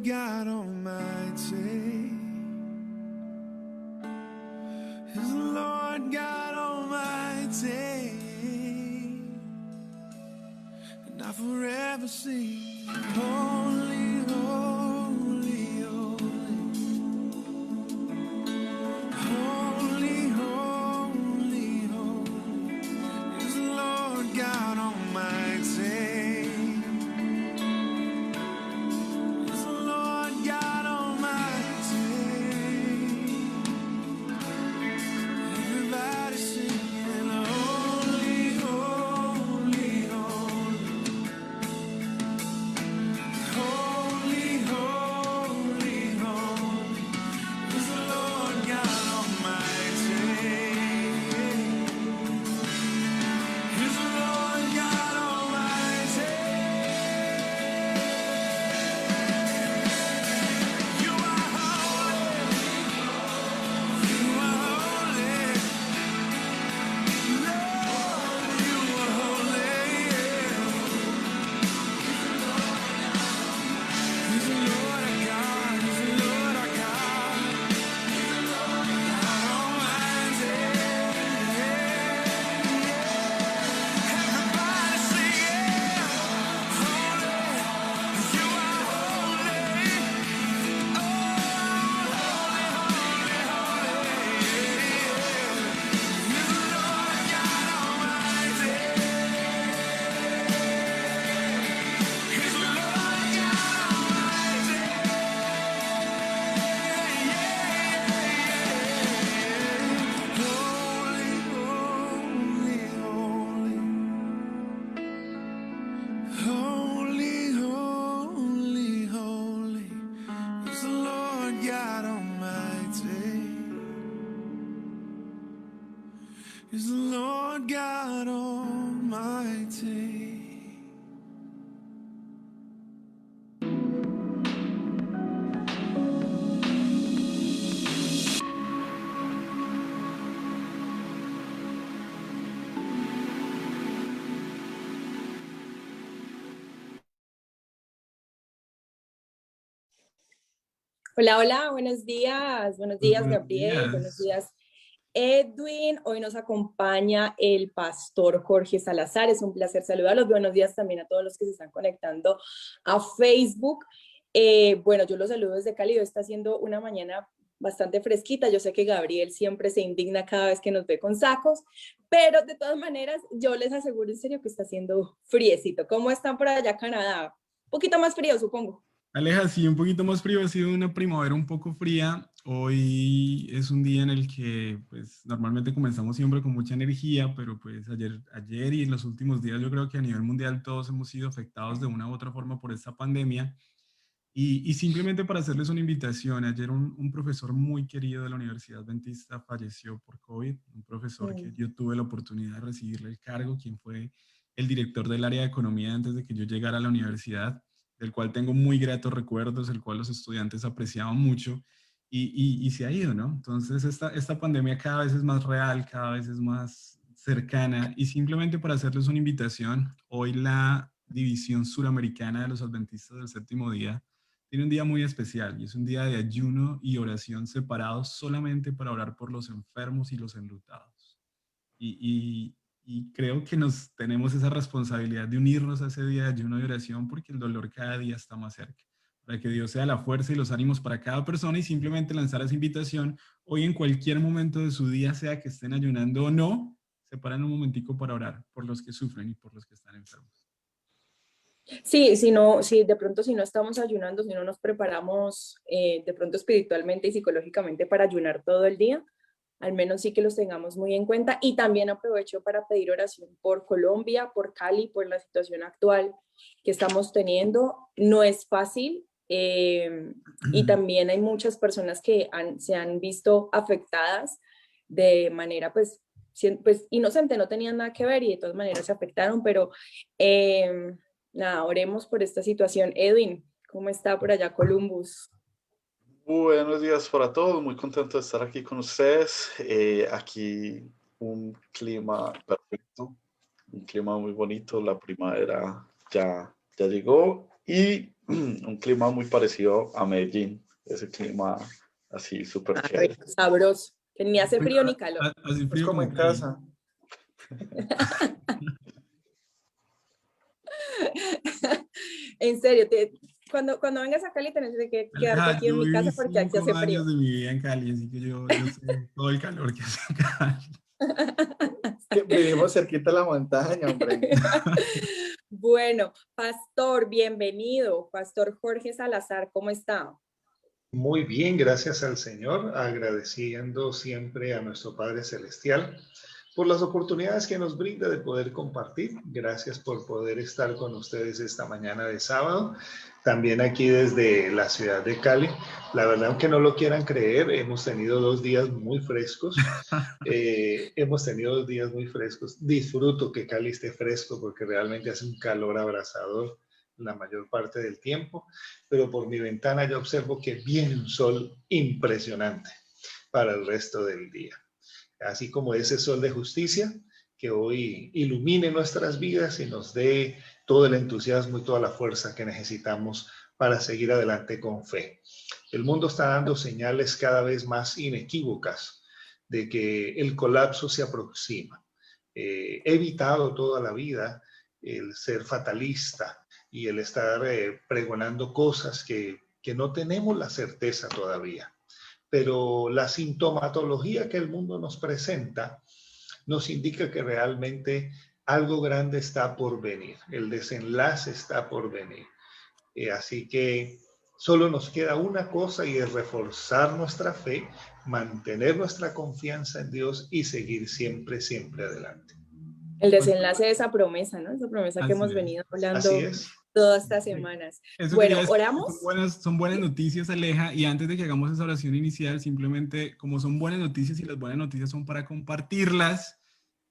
Lord God Almighty. Is the Lord God Almighty. And I forever sing, holy, holy, holy. Holy, holy, holy is the Lord God Almighty. Is the Lord God Almighty. Everybody singing, holy, holy, holy. Holy, holy, holy is the Lord God Almighty. Is the Lord God Almighty. You are holy. You are holy. Lord, you are holy. He's the Lord our God. He's the Lord our God. Almighty. Everybody sing it. Holy. You are holy. Oh, holy, holy, holy. He's the Lord God Almighty. He's the Lord God Almighty. Holy, holy, holy. Holy, holy, holy is the Lord God Almighty. Is the Lord God Almighty. Hola, hola, buenos días Buenos Gabriel, buenos días. días Edwin. Hoy nos acompaña el pastor Jorge Salazar, es un placer saludarlos. Buenos días también a todos los que se están conectando a Facebook. Bueno, yo los saludo desde Cali, hoy está haciendo una mañana bastante fresquita. Yo sé que Gabriel siempre se indigna cada vez que nos ve con sacos, pero de todas maneras yo les aseguro en serio que está haciendo friecito. ¿Cómo están por allá, Canadá? Un poquito más frío, supongo. Aleja, sí, un poquito más frío, ha sido una primavera un poco fría. Hoy es un día en el que, pues, normalmente comenzamos siempre con mucha energía, pero pues ayer y en los últimos días yo creo que a nivel mundial todos hemos sido afectados de una u otra forma por esta pandemia. Y simplemente para hacerles una invitación, ayer un profesor muy querido de la Universidad Adventista falleció por COVID, un profesor que yo tuve la oportunidad de recibirle el cargo, quien fue el director del área de economía antes de que yo llegara a la universidad, del cual tengo muy gratos recuerdos, el cual los estudiantes apreciaban mucho y se ha ido, ¿no? Entonces esta pandemia cada vez es más real, cada vez es más cercana y simplemente para hacerles una invitación, hoy la División Suramericana de los Adventistas del Séptimo Día tiene un día muy especial y es un día de ayuno y oración separados solamente para orar por los enfermos y los enlutados. Y creo que nos tenemos esa responsabilidad de unirnos a ese día de ayuno y oración porque el dolor cada día está más cerca. Para que Dios sea la fuerza y los ánimos para cada persona y simplemente lanzar esa invitación hoy en cualquier momento de su día, sea que estén ayunando o no, separen un momentico para orar por los que sufren y por los que están enfermos. Sí, si de pronto si no estamos ayunando, si no nos preparamos de pronto espiritualmente y psicológicamente para ayunar todo el día, al menos sí que los tengamos muy en cuenta. Y también aprovecho para pedir oración por Colombia, por Cali, por la situación actual que estamos teniendo. No es fácil y también hay muchas personas que se han visto afectadas de manera pues inocente, no tenían nada que ver y de todas maneras se afectaron, pero nada, oremos por esta situación. Edwin, ¿cómo está por allá Columbus? Buenos días para todos, muy contento de estar aquí con ustedes. Aquí un clima perfecto, un clima muy bonito, la primavera ya llegó y un clima muy parecido a Medellín, ese clima así súper Ah, chévere. rico, sabroso, que ni hace frío ni calor. Así Es frío como como en Cali. casa. En serio, cuando vengas a Cali tenés que quedarte Aleja, aquí en yo mi viví casa porque aquí hace 5 frío. años de mi vida en Cali, así que yo sé todo el calor que hace en Cali. Que vivimos cerquita de la montaña, hombre. Bueno, pastor, bienvenido. Pastor Jorge Salazar, ¿cómo está? Muy bien, gracias al Señor, agradeciendo siempre a nuestro Padre Celestial por las oportunidades que nos brinda de poder compartir. Gracias por poder estar con ustedes esta mañana de sábado, también aquí desde la ciudad de Cali. La verdad, aunque no lo quieran creer, hemos tenido 2 días muy frescos. Disfruto que Cali esté fresco porque realmente hace un calor abrasador la mayor parte del tiempo, pero por mi ventana yo observo que viene un sol impresionante para el resto del día. Así como ese sol de justicia que hoy ilumine nuestras vidas y nos dé todo el entusiasmo y toda la fuerza que necesitamos para seguir adelante con fe. El mundo está dando señales cada vez más inequívocas de que el colapso se aproxima. He evitado toda la vida el ser fatalista y el estar pregonando cosas que no tenemos la certeza todavía. Pero la sintomatología que el mundo nos presenta nos indica que realmente algo grande está por venir, el desenlace está por venir. Así que solo nos queda una cosa y es reforzar nuestra fe, mantener nuestra confianza en Dios y seguir siempre, siempre adelante. El desenlace de esa promesa, ¿no? Esa promesa que Así hemos es. venido Así hablando es. todas estas semanas. Eso Bueno, quería decir, ¿oramos? son buenas noticias, Aleja, y antes de que hagamos esa oración inicial, simplemente como son buenas noticias y las buenas noticias son para compartirlas,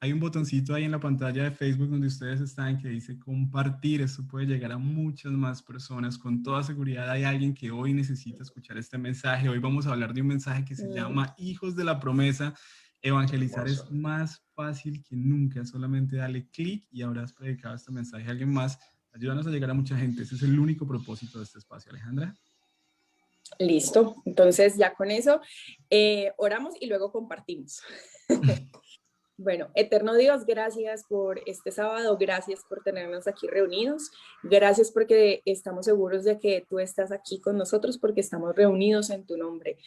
hay un botoncito ahí en la pantalla de Facebook donde ustedes están que dice compartir. Esto puede llegar a muchas más personas. Con toda seguridad hay alguien que hoy necesita escuchar este mensaje. Hoy vamos a hablar de un mensaje que se llama Hijos de la Promesa. Evangelizar es más fácil que nunca. Solamente dale clic y habrás predicado este mensaje a alguien más. Ayúdanos a llegar a mucha gente. Ese es el único propósito de este espacio, Alejandra. Listo. Entonces ya con eso oramos y luego compartimos. Bueno, eterno Dios, gracias por este sábado, gracias por tenernos aquí reunidos, gracias porque estamos seguros de que tú estás aquí con nosotros porque estamos reunidos en tu nombre.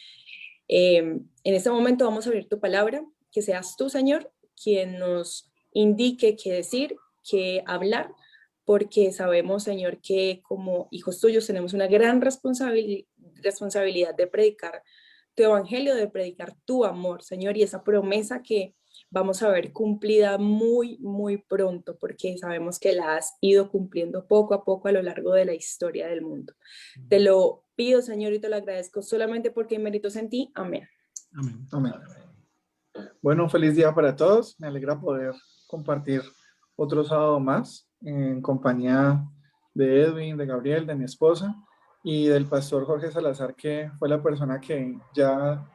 En este momento vamos a abrir tu palabra, que seas tú, Señor, quien nos indique qué decir, qué hablar, porque sabemos, Señor, que como hijos tuyos tenemos una gran responsabilidad de predicar tu evangelio, de predicar tu amor, Señor, y esa promesa que vamos a ver cumplida muy, muy pronto, porque sabemos que la has ido cumpliendo poco a poco a lo largo de la historia del mundo. Te lo pido, Señor, y te lo agradezco solamente porque hay méritos en ti. Amén. Amén. Amén. Bueno, feliz día para todos. Me alegra poder compartir otro sábado más en compañía de Edwin, de Gabriel, de mi esposa y del pastor Jorge Salazar, que fue la persona que ya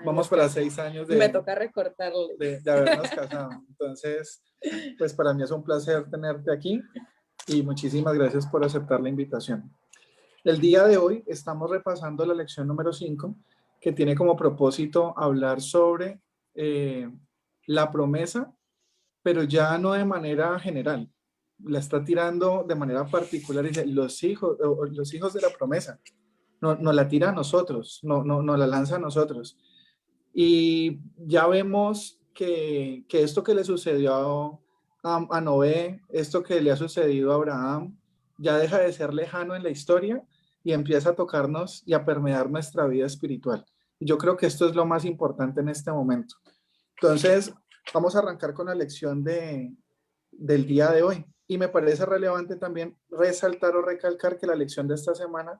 vamos para 6 años me toca recortarle. de habernos casado. Entonces, pues para mí es un placer tenerte aquí y muchísimas gracias por aceptar la invitación. El día de hoy estamos repasando la lección número 5, que tiene como propósito hablar sobre la promesa, pero ya no de manera general. La está tirando de manera particular y dice, los hijos de la promesa. Nos la tira a nosotros, nos la lanza a nosotros. Y ya vemos que esto que le sucedió a Noé, esto que le ha sucedido a Abraham, ya deja de ser lejano en la historia y empieza a tocarnos y a permear nuestra vida espiritual. Y yo creo que esto es lo más importante en este momento. Entonces, vamos a arrancar con la lección del día de hoy. Y me parece relevante también resaltar o recalcar que la lección de esta semana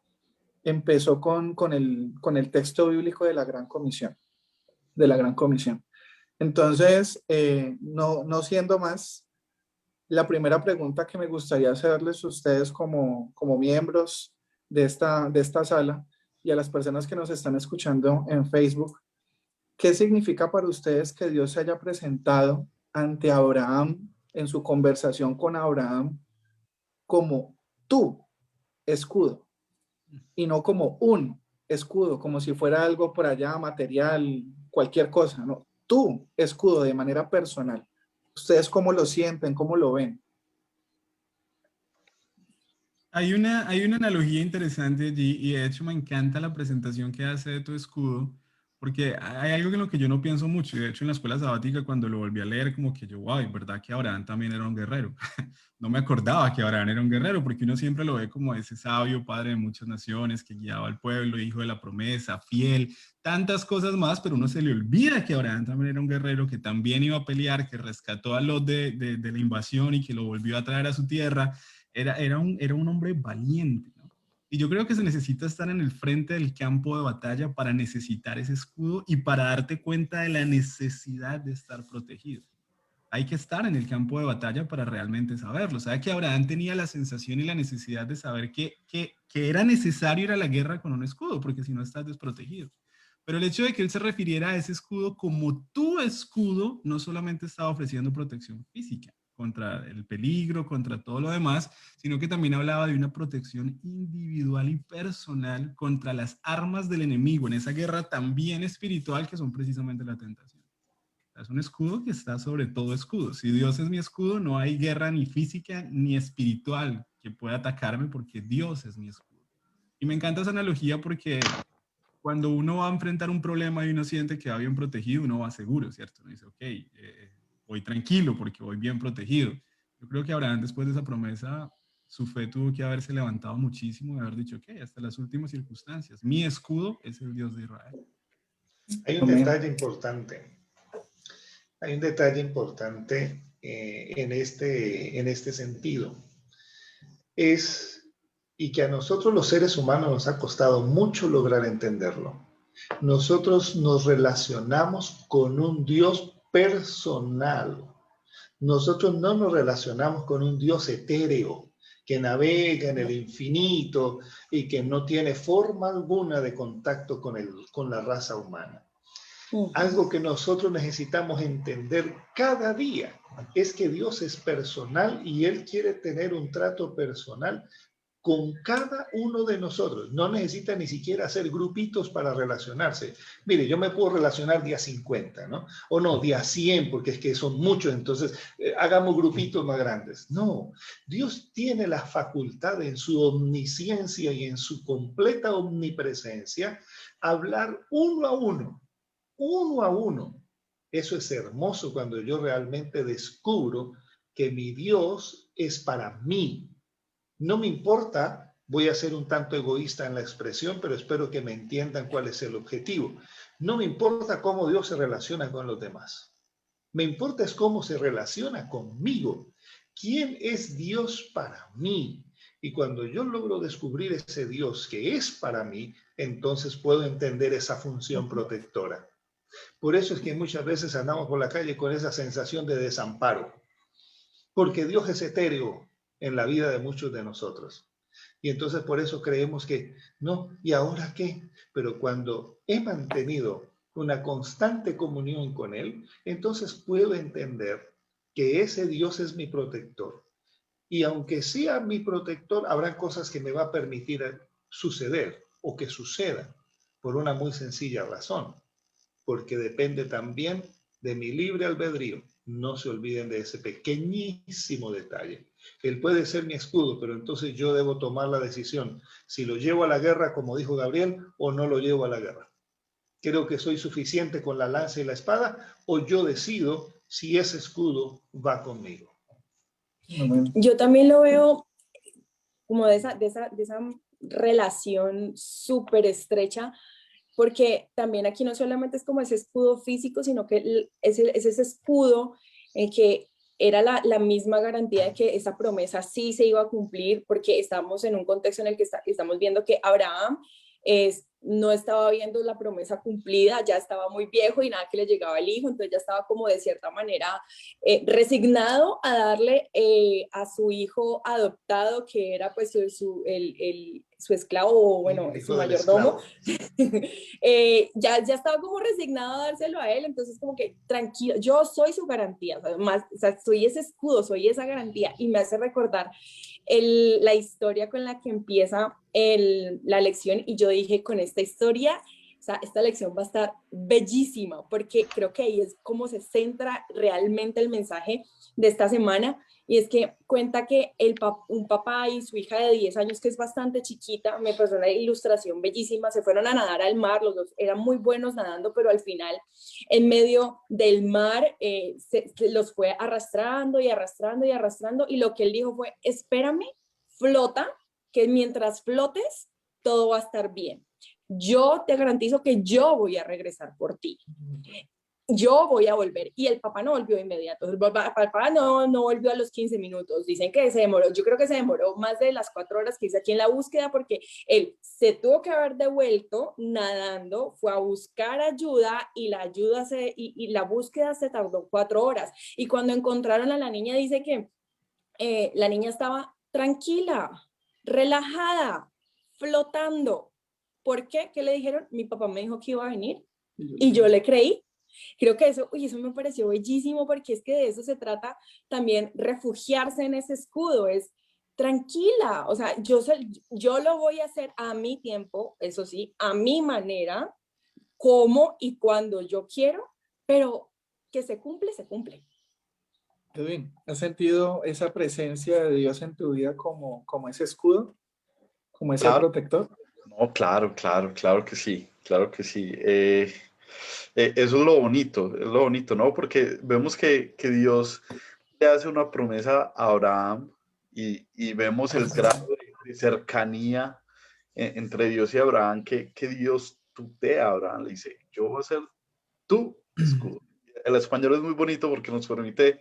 empezó con el texto bíblico de la Gran Comisión. Entonces, no siendo más, la primera pregunta que me gustaría hacerles a ustedes como miembros de esta sala y a las personas que nos están escuchando en Facebook, ¿qué significa para ustedes que Dios se haya presentado ante Abraham en su conversación con Abraham como tú escudo y no como un escudo, como si fuera algo por allá material, cualquier cosa, no. Tu escudo de manera personal. ¿Ustedes cómo lo sienten? ¿Cómo lo ven? Hay una analogía interesante allí y de hecho me encanta la presentación que hace de tu escudo porque hay algo en lo que yo no pienso mucho y de hecho en la escuela sabática cuando lo volví a leer como que yo, wow, ¿verdad que Abraham también era un guerrero? No me acordaba que Abraham era un guerrero porque uno siempre lo ve como ese sabio padre de muchas naciones que guiaba al pueblo, hijo de la promesa, fiel, tantas cosas más, pero uno se le olvida que Abraham también era un guerrero que también iba a pelear, que rescató a Lot de la invasión y que lo volvió a traer a su tierra. Era un hombre valiente, ¿no? Y yo creo que se necesita estar en el frente del campo de batalla para necesitar ese escudo y para darte cuenta de la necesidad de estar protegido. Hay que estar en el campo de batalla para realmente saberlo. Sabe que Abraham tenía la sensación y la necesidad de saber que era necesario ir a la guerra con un escudo, porque si no estás desprotegido. Pero el hecho de que él se refiriera a ese escudo como tu escudo, no solamente estaba ofreciendo protección física contra el peligro, contra todo lo demás, sino que también hablaba de una protección individual y personal contra las armas del enemigo en esa guerra también espiritual que son precisamente la tentación. Es un escudo que está sobre todo escudo. Si Dios es mi escudo, no hay guerra ni física ni espiritual que pueda atacarme porque Dios es mi escudo. Y me encanta esa analogía porque cuando uno va a enfrentar un problema y uno siente que va bien protegido, uno va seguro, ¿cierto? Uno dice, ok, voy tranquilo porque voy bien protegido. Yo creo que Abraham, después de esa promesa, su fe tuvo que haberse levantado muchísimo y haber dicho, ok, hasta las últimas circunstancias, mi escudo es el Dios de Israel. Hay un Amén. detalle importante. Hay un detalle importante en este sentido. Y que a nosotros los seres humanos nos ha costado mucho lograr entenderlo. Nosotros nos relacionamos con un Dios personal. Nosotros no nos relacionamos con un Dios etéreo que navega en el infinito y que no tiene forma alguna de contacto con la raza humana. Algo que nosotros necesitamos entender cada día es que Dios es personal y Él quiere tener un trato personal con cada uno de nosotros. No necesita ni siquiera hacer grupitos para relacionarse. Mire, yo me puedo relacionar día 50, ¿no? O no, día 100, porque es que son muchos, entonces hagamos grupitos más grandes. No, Dios tiene la facultad en su omnisciencia y en su completa omnipresencia, hablar uno a uno, uno a uno. Eso es hermoso cuando yo realmente descubro que mi Dios es para mí. No me importa, voy a ser un tanto egoísta en la expresión, pero espero que me entiendan cuál es el objetivo. No me importa cómo Dios se relaciona con los demás. Me importa es cómo se relaciona conmigo. ¿Quién es Dios para mí? Y cuando yo logro descubrir ese Dios que es para mí, entonces puedo entender esa función protectora. Por eso es que muchas veces andamos por la calle con esa sensación de desamparo, porque Dios es etéreo en la vida de muchos de nosotros. Y entonces por eso creemos que, no, ¿y ahora qué? Pero cuando he mantenido una constante comunión con Él, entonces puedo entender que ese Dios es mi protector. Y aunque sea mi protector, habrá cosas que me va a permitir suceder o que sucedan por una muy sencilla razón, porque depende también de mi libre albedrío. No se olviden de ese pequeñísimo detalle. Él puede ser mi escudo, pero entonces yo debo tomar la decisión si lo llevo a la guerra, como dijo Gabriel, o no lo llevo a la guerra. Creo que soy suficiente con la lanza y la espada, o yo decido si ese escudo va conmigo. Amén. Yo también lo veo como de esa relación súper estrecha, porque también aquí no solamente es como ese escudo físico, sino que es ese escudo en que era la misma garantía de que esa promesa sí se iba a cumplir, porque estamos en un contexto en el que estamos viendo que Abraham no estaba viendo la promesa cumplida, ya estaba muy viejo y nada que le llegaba el hijo, entonces ya estaba como de cierta manera resignado a darle a su hijo adoptado, que era pues su esclavo, o bueno, Hijo su del mayordomo, esclavo. ya estaba como resignado a dárselo a él, entonces como que tranquilo, yo soy su garantía, o sea, o sea, soy ese escudo, soy esa garantía, y me hace recordar la historia con la que empieza la lección, y yo dije, con esta historia, o sea, esta lección va a estar bellísima, porque creo que ahí es como se centra realmente el mensaje de esta semana, y es que cuenta que un papá y su hija de 10 años, que es bastante chiquita, me pasó una ilustración bellísima, se fueron a nadar al mar, los dos eran muy buenos nadando, pero al final, en medio del mar, se los fue arrastrando y arrastrando y arrastrando, y lo que él dijo fue, espérame, flota, que mientras flotes, todo va a estar bien. Yo te garantizo que yo voy a regresar por ti. Yo voy a volver. Y el papá no volvió inmediato. El papá no volvió a los 15 minutos. Dicen que se demoró. Yo creo que se demoró más de las 4 horas que hice aquí en la búsqueda, porque él se tuvo que haber devuelto nadando, fue a buscar ayuda, y la ayuda y la búsqueda se tardó 4 horas. Y cuando encontraron a la niña, dice que la niña estaba tranquila, relajada, flotando. ¿Por qué? ¿Qué le dijeron? Mi papá me dijo que iba a venir y yo le creí. Creo que eso me pareció bellísimo, porque es que de eso se trata también, refugiarse en ese escudo, es tranquila, o sea, yo lo voy a hacer a mi tiempo, eso sí, a mi manera, como y cuando yo quiero, pero que se cumple, se cumple. Edwin, ¿has sentido esa presencia de Dios en tu vida como ese escudo, como ese Claro, protector? no, claro que sí, claro que sí. Eso es lo bonito, ¿no? Porque vemos que Dios le hace una promesa a Abraham y vemos el grado de cercanía entre Dios y Abraham que Dios tutea a Abraham. Le dice, yo voy a ser tu escudo. El español es muy bonito porque nos permite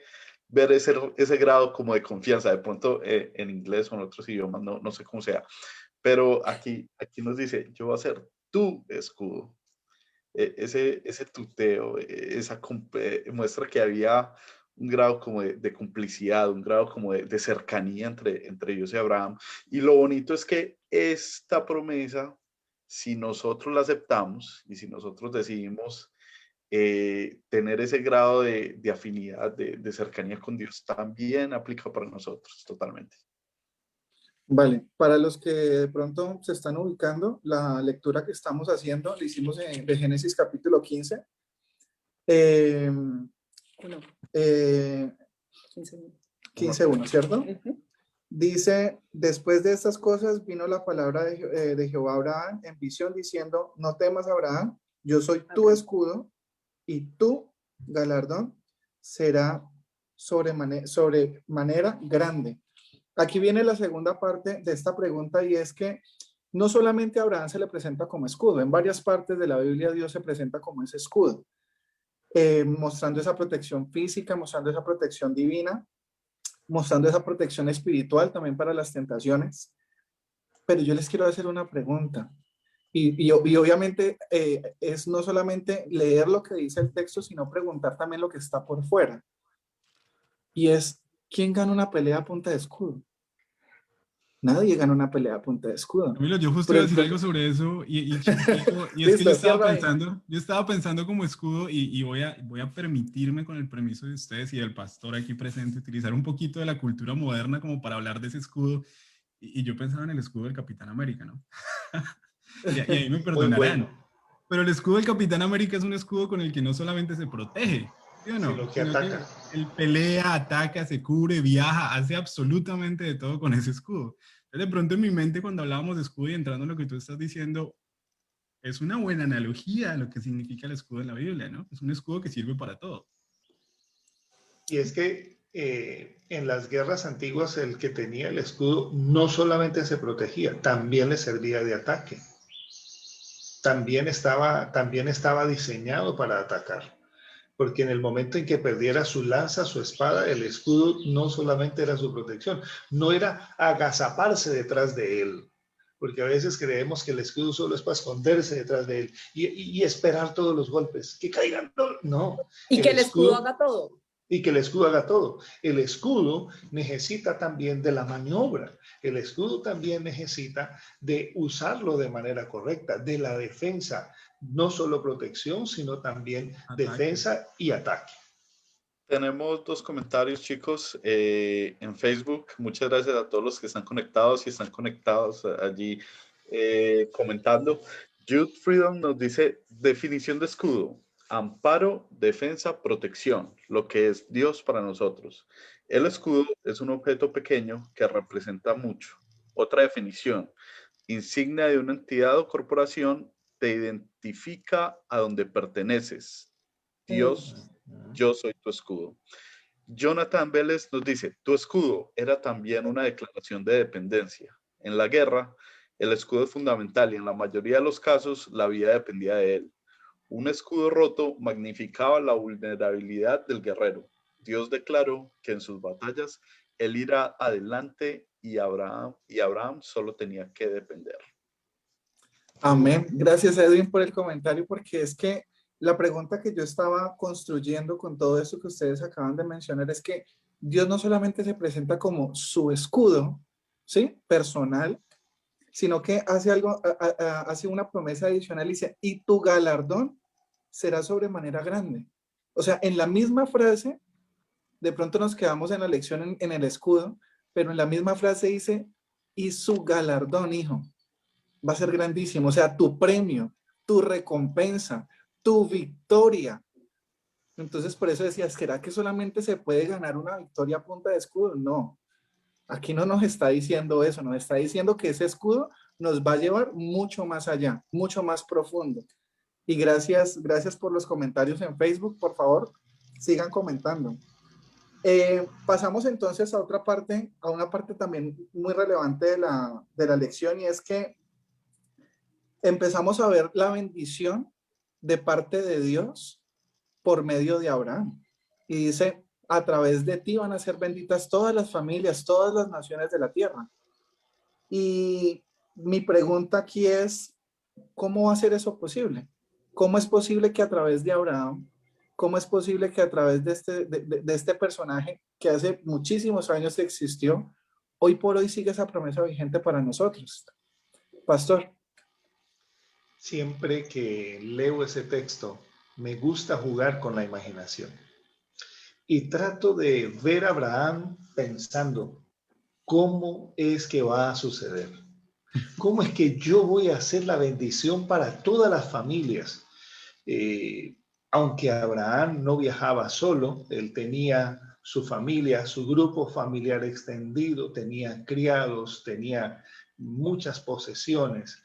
ver ese grado como de confianza. De pronto en inglés o en otros idiomas, no sé cómo sea, pero aquí nos dice, yo voy a ser tu escudo. Ese tuteo, muestra que había un grado como de complicidad, un grado como de cercanía entre ellos y Abraham. Y lo bonito es que esta promesa, si nosotros la aceptamos y si nosotros decidimos tener ese grado de afinidad, de cercanía con Dios, también aplica para nosotros totalmente. Vale, para los que de pronto se están ubicando, la lectura que estamos haciendo la hicimos de Génesis capítulo 15. Uno, Eh, 15:1, ¿cierto? Dice, después de estas cosas vino la palabra de Jehová a Abraham en visión diciendo, no temas, Abraham, yo soy tu escudo y tu galardón será sobremanera grande. Aquí viene la segunda parte de esta pregunta, y es que no solamente a Abraham se le presenta como escudo, en varias partes de la Biblia Dios se presenta como ese escudo, mostrando esa protección física, mostrando esa protección divina, mostrando esa protección espiritual también para las tentaciones. Pero yo les quiero hacer una pregunta, y obviamente es no solamente leer lo que dice el texto, sino preguntar también lo que está por fuera. Y es, ¿quién gana una pelea a punta de escudo? Nadie gana una pelea a punta de escudo. Camilo, yo justo Pero iba a decir algo sobre eso y chiquitico, y es que listo, cierra ahí. yo estaba pensando como escudo y voy a permitirme, con el permiso de ustedes y del pastor aquí presente, utilizar un poquito de la cultura moderna como para hablar de ese escudo, y yo pensaba en el escudo del Capitán América, ¿no? Y ahí me Muy perdonarán, bueno, pero el escudo del Capitán América es un escudo con el que no solamente se protege, ¿sí o no? sino que Sino que ataca. él pelea, ataca, se cubre, viaja, hace absolutamente de todo con ese escudo. Entonces, de pronto en mi mente, cuando hablábamos de escudo y entrando en lo que tú estás diciendo, es una buena analogía a lo que significa el escudo en la Biblia, ¿no? Es un escudo que sirve para todo. Y es que en las guerras antiguas el que tenía el escudo no solamente se protegía, también le servía de ataque. También estaba diseñado para atacar. Porque en el momento en que perdiera su lanza, su espada, el escudo no solamente era su protección, no era agazaparse detrás de él. Porque a veces creemos que el escudo solo es para esconderse detrás de él y esperar todos los golpes, que caigan. No, y el que el escudo escudo haga todo. y que el escudo haga todo. El escudo necesita también de la maniobra. El escudo también necesita de usarlo de manera correcta, de la defensa, no solo protección, sino también Ataque. defensa y ataque. Tenemos dos comentarios, chicos, en Facebook. Muchas gracias a todos los que están conectados y están conectados allí comentando. Jude Freedom nos dice, definición de escudo: amparo, defensa, protección, lo que es Dios para nosotros. El escudo es un objeto pequeño que representa mucho. Otra definición: insignia de una entidad o corporación, te identifica a donde perteneces. Dios, yo soy tu escudo. Jonathan Vélez nos dice, tu escudo era también una declaración de dependencia. En la guerra, el escudo es fundamental y en la mayoría de los casos la vida dependía de él. Un escudo roto magnificaba la vulnerabilidad del guerrero. Dios declaró que en sus batallas él irá adelante y Abraham solo tenía que depender. Amén. Gracias, Edwin, por el comentario, porque es que la pregunta que yo estaba construyendo con todo esto que ustedes acaban de mencionar es que Dios no solamente se presenta como su escudo, ¿sí? Personal, sino que hace algo, hace una promesa adicional y dice, y tu galardón será sobremanera grande. O sea, en la misma frase, de pronto nos quedamos en la lección en el escudo, pero en la misma frase dice, y su galardón, hijo, va a ser grandísimo. O sea, tu premio, tu recompensa, tu victoria. Entonces, por eso decía, ¿será que solamente se puede ganar una victoria a punta de escudo? No. Aquí no nos está diciendo eso, nos está diciendo que ese escudo nos va a llevar mucho más allá, mucho más profundo. Y gracias por los comentarios en Facebook, por favor, sigan comentando. Pasamos entonces a otra parte, a una parte también muy relevante de la lección, y es que empezamos a ver la bendición de parte de Dios por medio de Abraham. Y dice, a través de ti van a ser benditas todas las familias, todas las naciones de la tierra. Y mi pregunta aquí es, ¿cómo va a ser eso posible? ¿Cómo es posible que a través de Abraham, cómo es posible que a través de este personaje que hace muchísimos años existió, hoy por hoy sigue esa promesa vigente para nosotros? Pastor. Siempre que leo ese texto, me gusta jugar con la imaginación. Y trato de ver a Abraham pensando, ¿cómo es que va a suceder? ¿Cómo es que yo voy a hacer la bendición para todas las familias? Aunque Abraham no viajaba solo, él tenía su familia, su grupo familiar extendido, tenía criados, tenía muchas posesiones,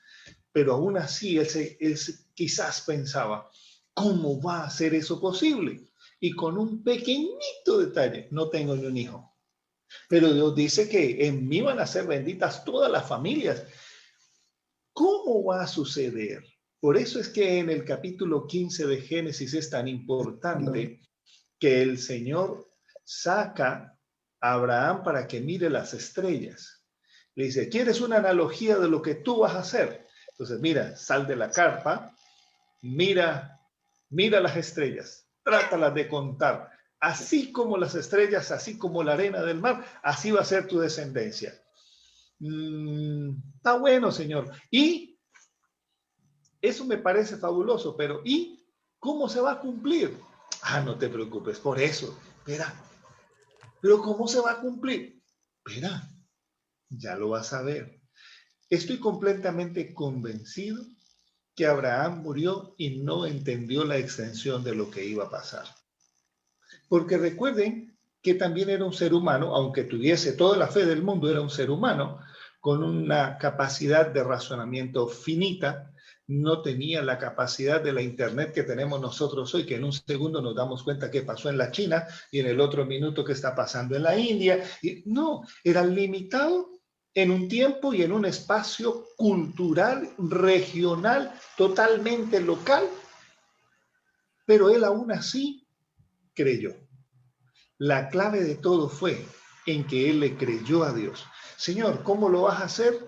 pero aún así él quizás pensaba, ¿cómo va a ser eso posible? Y con un pequeñito detalle, no tengo ni un hijo. Pero Dios dice que en mí van a ser benditas todas las familias. ¿Cómo va a suceder? Por eso es que en el capítulo 15 de Génesis es tan importante que el Señor saca a Abraham para que mire las estrellas. Le dice, ¿quieres una analogía de lo que tú vas a hacer? Entonces, mira, sal de la carpa, mira las estrellas, trátalas de contar. Así como las estrellas, así como la arena del mar, así va a ser tu descendencia. Está bueno, Señor. Y eso me parece fabuloso, pero ¿y cómo se va a cumplir? Ah, no te preocupes por eso. Espera, pero ¿cómo se va a cumplir? Espera, ya lo vas a ver. Estoy completamente convencido que Abraham murió y no entendió la extensión de lo que iba a pasar. Porque recuerden que también era un ser humano, aunque tuviese toda la fe del mundo, era un ser humano con una capacidad de razonamiento finita, no tenía la capacidad de la internet que tenemos nosotros hoy, que en un segundo nos damos cuenta qué pasó en la China y en el otro minuto qué está pasando en la India. Y no, era limitado en un tiempo y en un espacio cultural, regional, totalmente local, pero él aún así creyó. La clave de todo fue en que él le creyó a Dios. Señor, ¿cómo lo vas a hacer?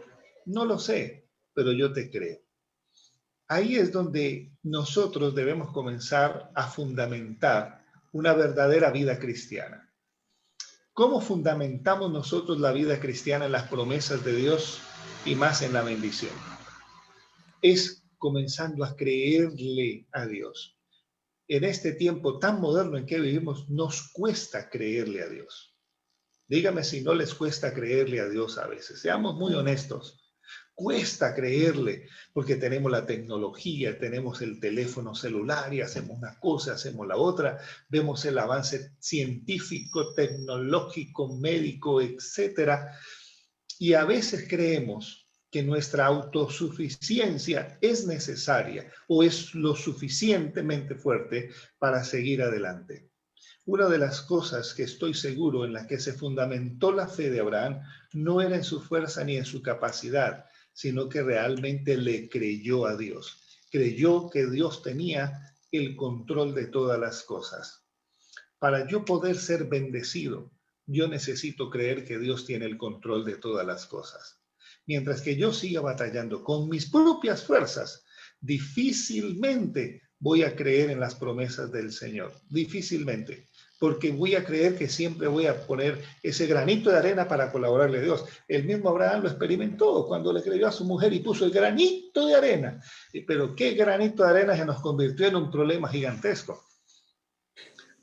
No lo sé, pero yo te creo. Ahí es donde nosotros debemos comenzar a fundamentar una verdadera vida cristiana. ¿Cómo fundamentamos nosotros la vida cristiana en las promesas de Dios y más en la bendición? Es comenzando a creerle a Dios. En este tiempo tan moderno en que vivimos, nos cuesta creerle a Dios. Dígame si no les cuesta creerle a Dios a veces. Seamos muy honestos. Cuesta creerle porque tenemos la tecnología, tenemos el teléfono celular y hacemos una cosa, hacemos la otra, vemos el avance científico, tecnológico, médico, etcétera, y a veces creemos que nuestra autosuficiencia es necesaria o es lo suficientemente fuerte para seguir adelante. Una de las cosas que estoy seguro en las que se fundamentó la fe de Abraham no era en su fuerza ni en su capacidad, sino que realmente le creyó a Dios. Creyó que Dios tenía el control de todas las cosas. Para yo poder ser bendecido, yo necesito creer que Dios tiene el control de todas las cosas. Mientras que yo siga batallando con mis propias fuerzas, difícilmente voy a creer en las promesas del Señor. Difícilmente. Porque voy a creer que siempre voy a poner ese granito de arena para colaborarle a Dios. El mismo Abraham lo experimentó cuando le creyó a su mujer y puso el granito de arena. Pero qué granito de arena se nos convirtió en un problema gigantesco.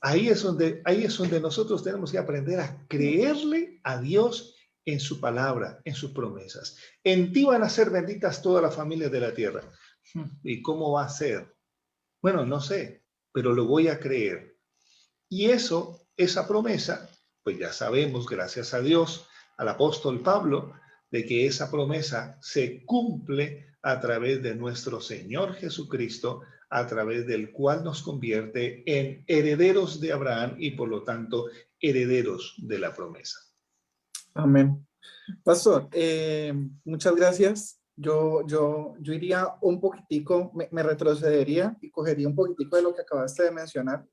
Ahí es donde nosotros tenemos que aprender a creerle a Dios en su palabra, en sus promesas. En ti van a ser benditas todas las familias de la tierra. ¿Y cómo va a ser? Bueno, no sé, pero lo voy a creer. Y esa promesa, pues ya sabemos, gracias a Dios, al apóstol Pablo, de que esa promesa se cumple a través de nuestro Señor Jesucristo, a través del cual nos convierte en herederos de Abraham y por lo tanto herederos de la promesa. Amén. Pastor, muchas gracias. Yo iría un poquitico, me retrocedería y cogería un poquitico de lo que acabaste de mencionar.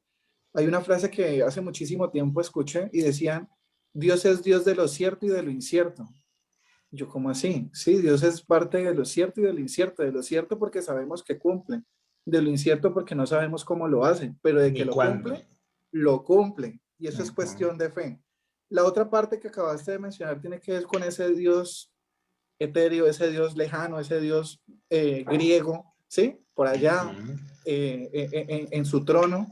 Hay una frase que hace muchísimo tiempo escuché y decían, Dios es Dios de lo cierto y de lo incierto. Yo, ¿cómo así? Sí, Dios es parte de lo cierto y de lo cierto porque sabemos que cumple, de lo incierto porque no sabemos cómo lo hace, pero de que lo cumple. Y eso es cuestión de fe. La otra parte que acabaste de mencionar tiene que ver con ese Dios etéreo, ese Dios lejano, ese Dios griego, ¿sí? Por allá en su trono,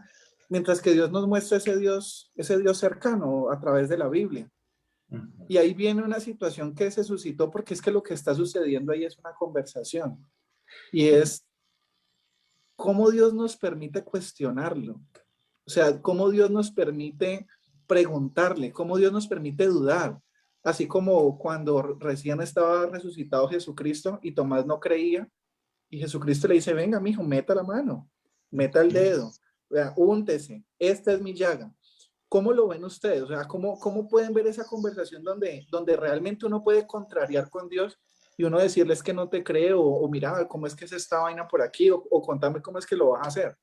mientras que Dios nos muestra ese Dios cercano a través de la Biblia. Y ahí viene una situación que se suscitó porque es que lo que está sucediendo ahí es una conversación. Y es cómo Dios nos permite cuestionarlo. O sea, cómo Dios nos permite preguntarle, cómo Dios nos permite dudar. Así como cuando recién estaba resucitado Jesucristo y Tomás no creía, y Jesucristo le dice, venga, mijo, meta la mano, meta el dedo, vea, úntese, esta es mi llaga. ¿Cómo lo ven ustedes? O sea, ¿cómo pueden ver esa conversación donde realmente uno puede contrariar con Dios y uno decirles que no te cree o mira, ¿cómo es que es esta vaina por aquí? O contame cómo es que lo vas a hacer.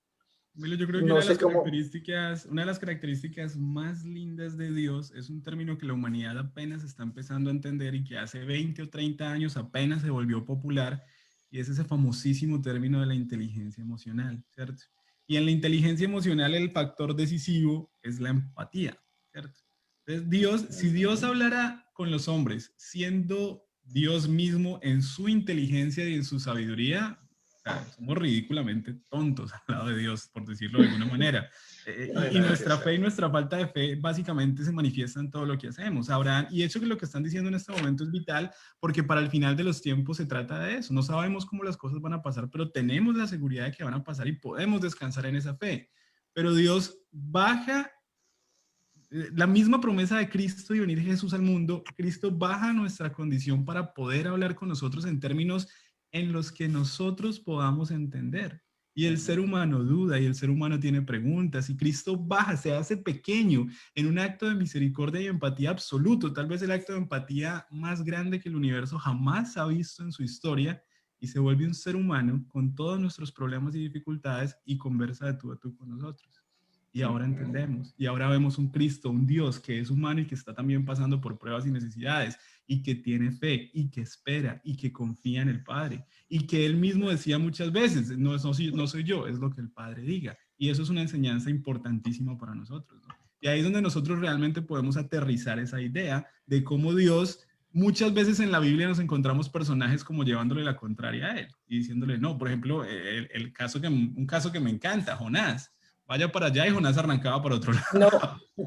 Milo, yo creo que No sé cómo... una de las características más lindas de Dios es un término que la humanidad apenas está empezando a entender y que hace 20 o 30 años apenas se volvió popular, y es ese famosísimo término de la inteligencia emocional, ¿cierto? Y en la inteligencia emocional el factor decisivo es la empatía, ¿cierto? Entonces si Dios hablara con los hombres siendo Dios mismo en su inteligencia y en su sabiduría, somos ridículamente tontos al lado de Dios, por decirlo de alguna manera. Y nuestra fe y nuestra falta de fe básicamente se manifiesta en todo lo que hacemos. Abraham, y hecho que lo que están diciendo en este momento es vital, porque para el final de los tiempos se trata de eso. No sabemos cómo las cosas van a pasar, pero tenemos la seguridad de que van a pasar y podemos descansar en esa fe. Pero Dios baja la misma promesa de Cristo y venir Jesús al mundo. Cristo baja nuestra condición para poder hablar con nosotros en términos en los que nosotros podamos entender. Y el ser humano duda y el ser humano tiene preguntas y Cristo baja, se hace pequeño en un acto de misericordia y empatía absoluto, tal vez el acto de empatía más grande que el universo jamás ha visto en su historia, y se vuelve un ser humano con todos nuestros problemas y dificultades y conversa de tú a tú con nosotros. Y ahora entendemos, y ahora vemos un Cristo, un Dios que es humano y que está también pasando por pruebas y necesidades, y que tiene fe, y que espera, y que confía en el Padre, y que Él mismo decía muchas veces, no soy yo, es lo que el Padre diga. Y eso es una enseñanza importantísima para nosotros, ¿no? Y ahí es donde nosotros realmente podemos aterrizar esa idea de cómo Dios, muchas veces en la Biblia nos encontramos personajes como llevándole la contraria a él y diciéndole, no, por ejemplo, un caso que me encanta, Jonás, vaya para allá y Jonás arrancaba para otro lado. No,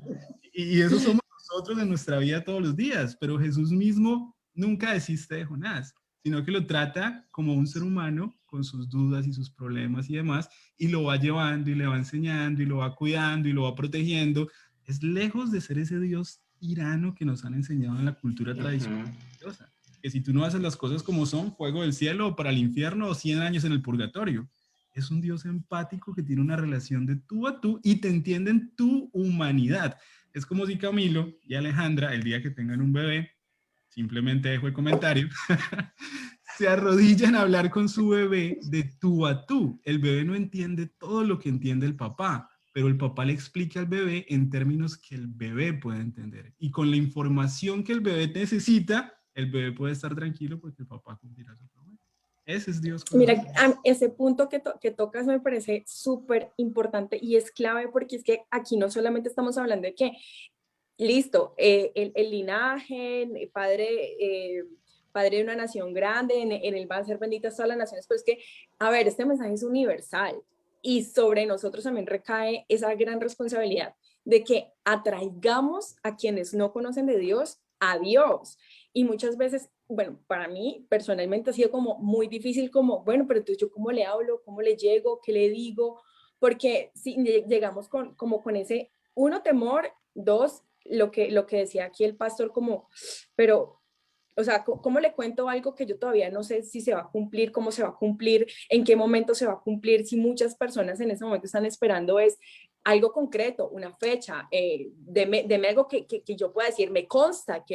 Y eso somos nosotros en nuestra vida todos los días, pero Jesús mismo nunca desiste de Jonás, sino que lo trata como un ser humano con sus dudas y sus problemas y demás, y lo va llevando y le va enseñando y lo va cuidando y lo va protegiendo. Es lejos de ser ese Dios tirano que nos han enseñado en la cultura tradicional religiosa, que si tú no haces las cosas como son, fuego del cielo o para el infierno o 100 años en el purgatorio. Es un Dios empático que tiene una relación de tú a tú y te entiende en tu humanidad. Es como si Camilo y Alejandra, el día que tengan un bebé, simplemente dejo el comentario, se arrodillan a hablar con su bebé de tú a tú. El bebé no entiende todo lo que entiende el papá, pero el papá le explica al bebé en términos que el bebé puede entender. Y con la información que el bebé necesita, el bebé puede estar tranquilo porque el papá cumplirá su promesa. Ese es Dios con mira, nosotros. ese punto que tocas me parece súper importante y es clave porque es que aquí no solamente estamos hablando de que, listo, el linaje, padre de una nación grande, en él van a ser benditas todas las naciones, pero es que, a ver, este mensaje es universal y sobre nosotros también recae esa gran responsabilidad de que atraigamos a quienes no conocen de Dios a Dios. Y muchas veces, bueno, para mí personalmente ha sido como muy difícil, como, bueno, pero entonces yo cómo le hablo, cómo le llego, qué le digo, porque si llegamos como con ese, uno, temor, dos, lo que decía aquí el pastor, como, pero, o sea, ¿cómo le cuento algo que yo todavía no sé si se va a cumplir, cómo se va a cumplir, en qué momento se va a cumplir, si muchas personas en ese momento están esperando es algo concreto, una fecha, deme algo que yo pueda decir, me consta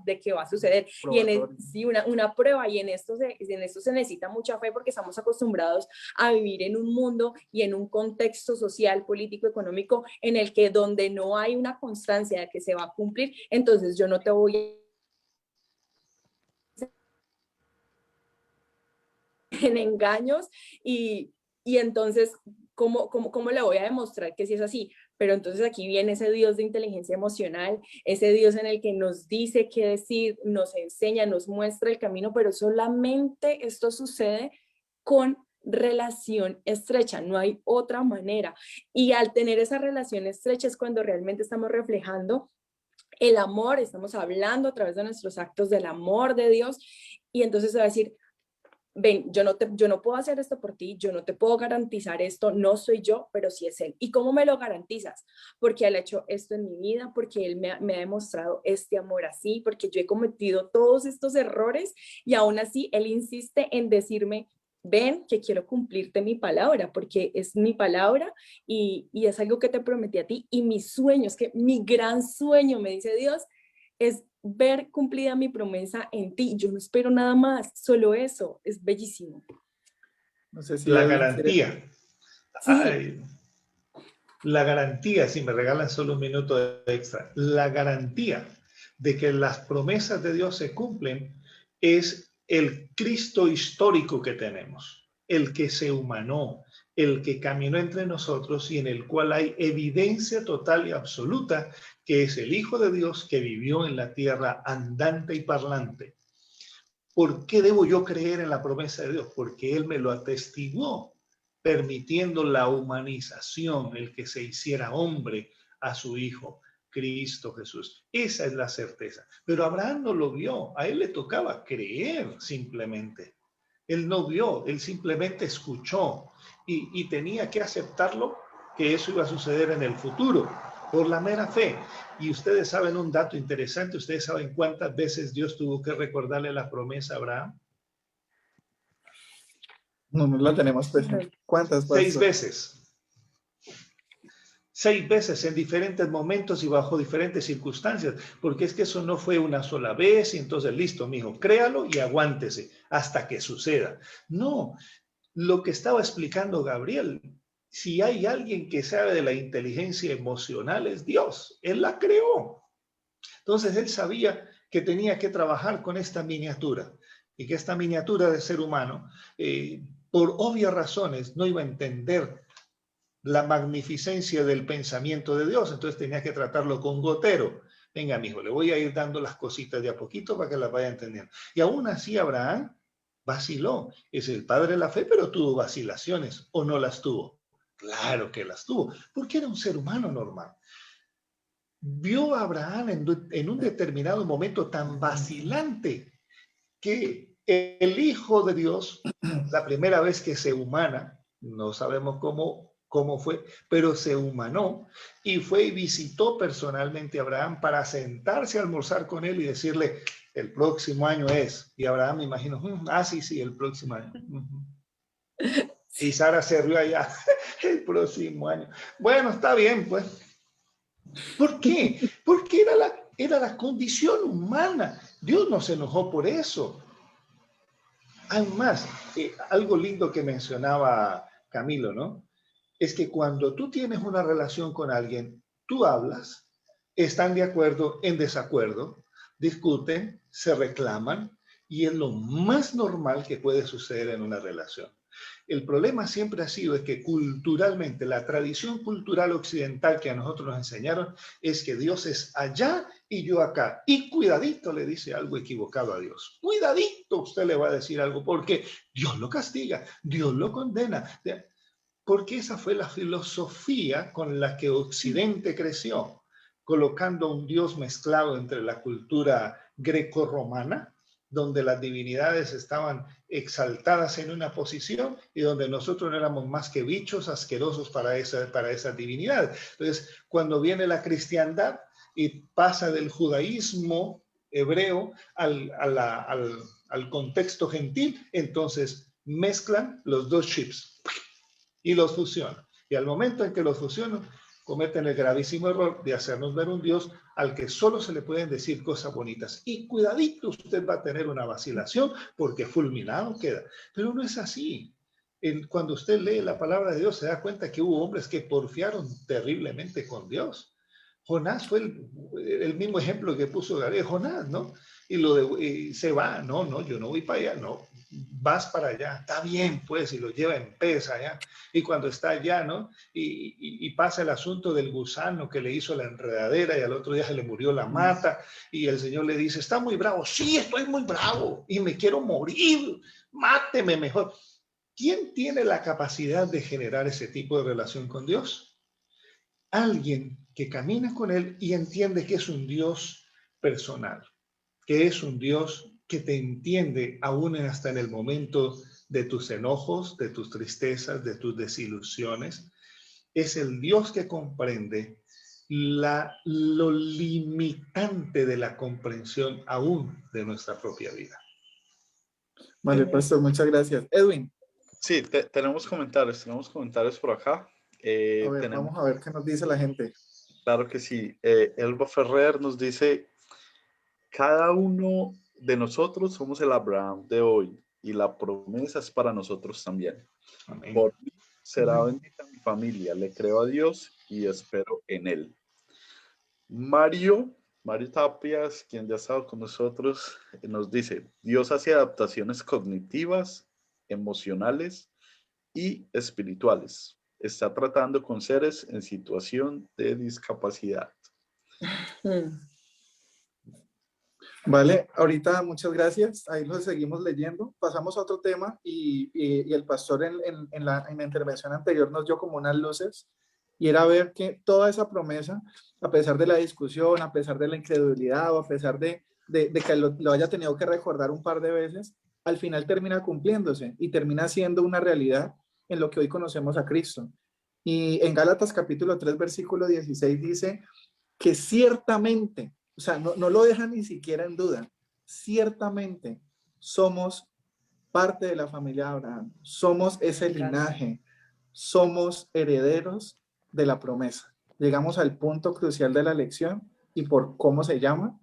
de que va a suceder, y sí, una prueba, y en esto se necesita mucha fe porque estamos acostumbrados a vivir en un mundo y en un contexto social, político, económico, en el que donde no hay una constancia de que se va a cumplir, entonces yo no te voy en engaños y entonces, ¿cómo le voy a demostrar que sí es así? Pero entonces aquí viene ese Dios de inteligencia emocional, ese Dios en el que nos dice qué decir, nos enseña, nos muestra el camino, pero solamente esto sucede con relación estrecha, no hay otra manera. Y al tener esa relación estrecha es cuando realmente estamos reflejando el amor, estamos hablando a través de nuestros actos del amor de Dios, y entonces se va a decir, ven, yo no puedo hacer esto por ti, yo no te puedo garantizar esto, no soy yo, pero sí es Él. ¿Y cómo me lo garantizas? Porque Él ha hecho esto en mi vida, porque Él me ha demostrado este amor así, porque yo he cometido todos estos errores y aún así Él insiste en decirme, ven, que quiero cumplirte mi palabra, porque es mi palabra y es algo que te prometí a ti. Y mi sueño, es que mi gran sueño, me dice Dios, es ver cumplida mi promesa en ti. Yo no espero nada más, solo eso. Es bellísimo. No sé si La alguien quiere... garantía. Sí. Ay, la garantía, si me regalan solo un minuto extra, la garantía de que las promesas de Dios se cumplen es el Cristo histórico que tenemos, el que se humanó, el que caminó entre nosotros y en el cual hay evidencia total y absoluta que es el Hijo de Dios que vivió en la tierra andante y parlante. ¿Por qué debo yo creer en la promesa de Dios? Porque Él me lo atestiguó, permitiendo la humanización, el que se hiciera hombre a su Hijo, Cristo Jesús. Esa es la certeza. Pero Abraham no lo vio, a él le tocaba creer simplemente. Él no vio, él simplemente escuchó y tenía que aceptarlo, que eso iba a suceder en el futuro, por la mera fe. Y ustedes saben un dato interesante, ustedes saben cuántas veces Dios tuvo que recordarle la promesa a Abraham. No, no la tenemos presente. ¿Cuántas, pastor? 6 veces. 6 veces en diferentes momentos y bajo diferentes circunstancias, porque es que eso no fue una sola vez y entonces listo, mijo, créalo y aguántese hasta que suceda. No, lo que estaba explicando Gabriel, si hay alguien que sabe de la inteligencia emocional es Dios, Él la creó. Entonces Él sabía que tenía que trabajar con esta miniatura y que esta miniatura de ser humano, por obvias razones, no iba a entender la magnificencia del pensamiento de Dios, entonces tenías que tratarlo con gotero. Venga, mijo, le voy a ir dando las cositas de a poquito para que las vaya entendiendo. Y aún así Abraham vaciló. Es el padre de la fe, pero tuvo vacilaciones, ¿o no las tuvo? Claro que las tuvo, porque era un ser humano normal. Vio a Abraham en un determinado momento tan vacilante que el Hijo de Dios, la primera vez que se humana, no sabemos cómo fue, pero se humanó y fue y visitó personalmente a Abraham para sentarse a almorzar con él y decirle, el próximo año es. Y Abraham, me imagino, sí, el próximo año. Y Sara se rió allá, el próximo año. Bueno, está bien, pues. ¿Por qué? Porque era la condición humana. Dios no se enojó por eso. Además, algo lindo que mencionaba Camilo, ¿no? Es que cuando tú tienes una relación con alguien, tú hablas, están de acuerdo, en desacuerdo, discuten, se reclaman, y es lo más normal que puede suceder en una relación. El problema siempre ha sido es que culturalmente, la tradición cultural occidental que a nosotros nos enseñaron es que Dios es allá y yo acá. Y cuidadito le dice algo equivocado a Dios. Cuidadito usted le va a decir algo porque Dios lo castiga, Dios lo condena. Porque esa fue la filosofía con la que Occidente creció, colocando un Dios mezclado entre la cultura greco-romana, donde las divinidades estaban exaltadas en una posición y donde nosotros no éramos más que bichos asquerosos para esas divinidades. Entonces, cuando viene la cristiandad y pasa del judaísmo hebreo al contexto gentil, entonces mezclan los dos chips y los fusionan. Y al momento en que los fusionan, cometen el gravísimo error de hacernos ver un Dios al que solo se le pueden decir cosas bonitas. Y cuidadito, usted va a tener una vacilación porque fulminado queda. Pero no es así. Cuando usted lee la palabra de Dios, se da cuenta que hubo hombres que porfiaron terriblemente con Dios. Jonás fue el mismo ejemplo que puso Gabriel, Jonás, ¿no? Y se va, no, yo no voy para allá, no, vas para allá, está bien, pues, y lo lleva en pez allá. Y cuando está allá, ¿no? Y pasa el asunto del gusano que le hizo la enredadera y al otro día se le murió la mata y el Señor le dice, está muy bravo, sí, estoy muy bravo y me quiero morir, máteme mejor. ¿Quién tiene la capacidad de generar ese tipo de relación con Dios? Alguien que camina con Él y entiende que es un Dios personal, que es un Dios que te entiende aún hasta en el momento de tus enojos, de tus tristezas, de tus desilusiones. Es el Dios que comprende lo limitante de la comprensión aún de nuestra propia vida. Vale, pastor, muchas gracias. Edwin. Sí, tenemos comentarios por acá. A ver, vamos a ver qué nos dice la gente. Claro que sí. Elba Ferrer nos dice, cada uno de nosotros somos el Abraham de hoy y la promesa es para nosotros también. Amén. Por mí será bendita mi familia, le creo a Dios y espero en Él. Mario Tapias, quien ya ha estado con nosotros, nos dice, Dios hace adaptaciones cognitivas, emocionales y espirituales. Está tratando con seres en situación de discapacidad. Vale, ahorita muchas gracias. Ahí lo seguimos leyendo. Pasamos a otro tema y el pastor en la intervención anterior nos dio como unas luces y era ver que toda esa promesa, a pesar de la discusión, a pesar de la incredulidad o a pesar de que lo haya tenido que recordar un par de veces, al final termina cumpliéndose y termina siendo una realidad en lo que hoy conocemos a Cristo. Y en Gálatas capítulo 3, versículo 16 dice que ciertamente, o sea, no lo deja ni siquiera en duda, ciertamente somos parte de la familia de Abraham, somos ese linaje, somos herederos de la promesa. Llegamos al punto crucial de la lección y por cómo se llama.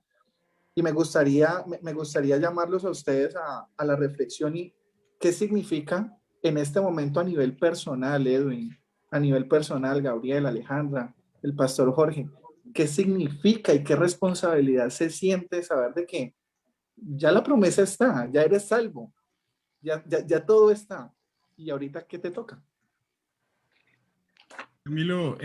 Y me gustaría llamarlos a ustedes a la reflexión y qué significa en este momento a nivel personal, Edwin, a nivel personal, Gabriel, Alejandra, el pastor Jorge, qué significa y qué responsabilidad se siente saber de que ya la promesa está, ya eres salvo, ya todo está. ¿Y ahorita qué te toca? Camilo,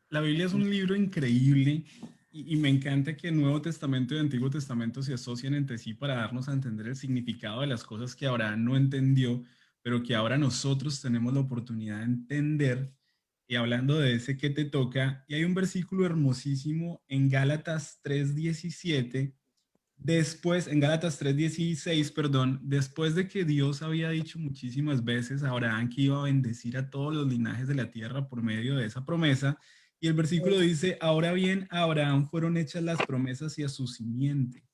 la Biblia es un libro increíble y me encanta que el Nuevo Testamento y el Antiguo Testamento se asocian entre sí para darnos a entender el significado de las cosas que Abraham no entendió, pero que ahora nosotros tenemos la oportunidad de entender. Y hablando de ese que te toca, y hay un versículo hermosísimo en Gálatas 3:17. Después, en Gálatas 3:16, perdón, después de que Dios había dicho muchísimas veces a Abraham que iba a bendecir a todos los linajes de la tierra por medio de esa promesa, y el versículo dice, ahora bien, a Abraham fueron hechas las promesas y a su simiente.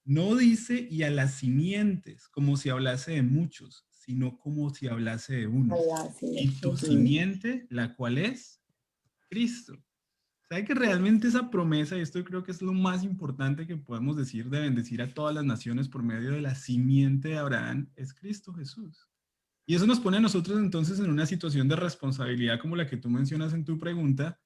No dice y a las simientes, como si hablase de muchos, sino como si hablase de uno. Allá, sí. Y tu Ujú. simiente, la cual es Cristo. ¿Sabe que realmente esa promesa, y esto creo que es lo más importante que podemos decir, de bendecir a todas las naciones por medio de la simiente de Abraham, es Cristo Jesús? Y eso nos pone a nosotros entonces en una situación de responsabilidad como la que tú mencionas en tu pregunta,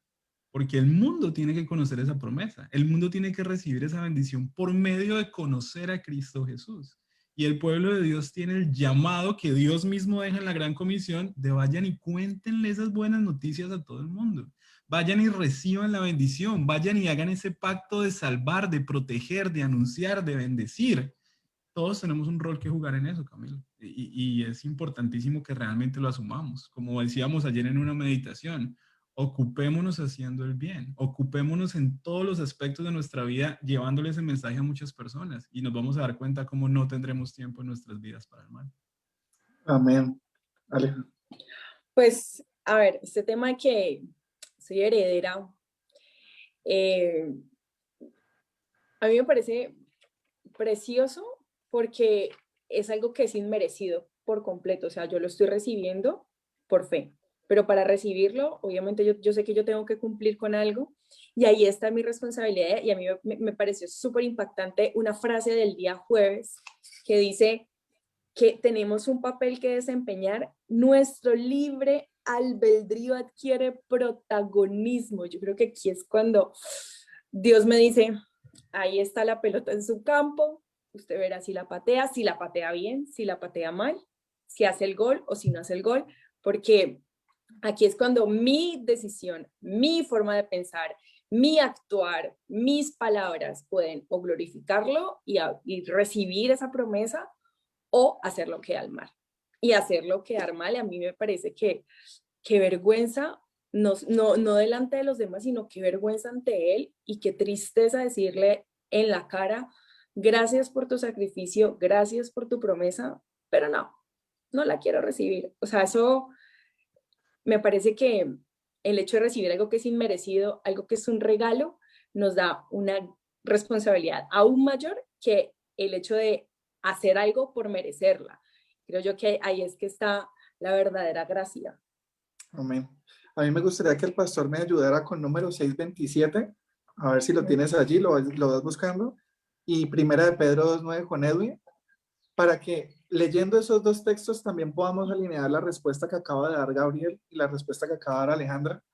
porque el mundo tiene que conocer esa promesa, el mundo tiene que recibir esa bendición por medio de conocer a Cristo Jesús. Y el pueblo de Dios tiene el llamado que Dios mismo deja en la gran comisión de vayan y cuéntenle esas buenas noticias a todo el mundo. Vayan y reciban la bendición, vayan y hagan ese pacto de salvar, de proteger, de anunciar, de bendecir. Todos tenemos un rol que jugar en eso, Camilo. Y es importantísimo que realmente lo asumamos. Como decíamos ayer en una meditación, ocupémonos haciendo el bien, ocupémonos en todos los aspectos de nuestra vida llevándole ese mensaje a muchas personas y nos vamos a dar cuenta cómo no tendremos tiempo en nuestras vidas para el mal. Amén. Alejandro. Pues, a ver, este tema de que soy heredera, a mí me parece precioso porque es algo que es inmerecido por completo, o sea, yo lo estoy recibiendo por fe, pero para recibirlo, obviamente yo sé que yo tengo que cumplir con algo y ahí está mi responsabilidad y a mí me pareció súper impactante una frase del día jueves que dice que tenemos un papel que desempeñar, nuestro libre albedrío adquiere protagonismo. Yo creo que aquí es cuando Dios me dice, ahí está la pelota en su campo, usted verá si la patea bien, si la patea mal, si hace el gol o si no hace el gol, porque aquí es cuando mi decisión, mi forma de pensar, mi actuar, mis palabras pueden o glorificarlo y recibir esa promesa o hacerlo quedar mal. Y hacerlo quedar mal, a mí me parece que vergüenza, no delante de los demás, sino que vergüenza ante él y qué tristeza decirle en la cara, gracias por tu sacrificio, gracias por tu promesa, pero no la quiero recibir. O sea, eso me parece que el hecho de recibir algo que es inmerecido, algo que es un regalo, nos da una responsabilidad aún mayor que el hecho de hacer algo por merecerla. Creo yo que ahí es que está la verdadera gracia. Amén. A mí me gustaría que el pastor me ayudara con número 627, a ver si lo tienes allí, lo vas buscando, y Primera de Pedro 2:9 con Edwin, para que leyendo esos dos textos también podamos alinear la respuesta que acaba de dar Gabriel y la respuesta que acaba de dar Alejandra,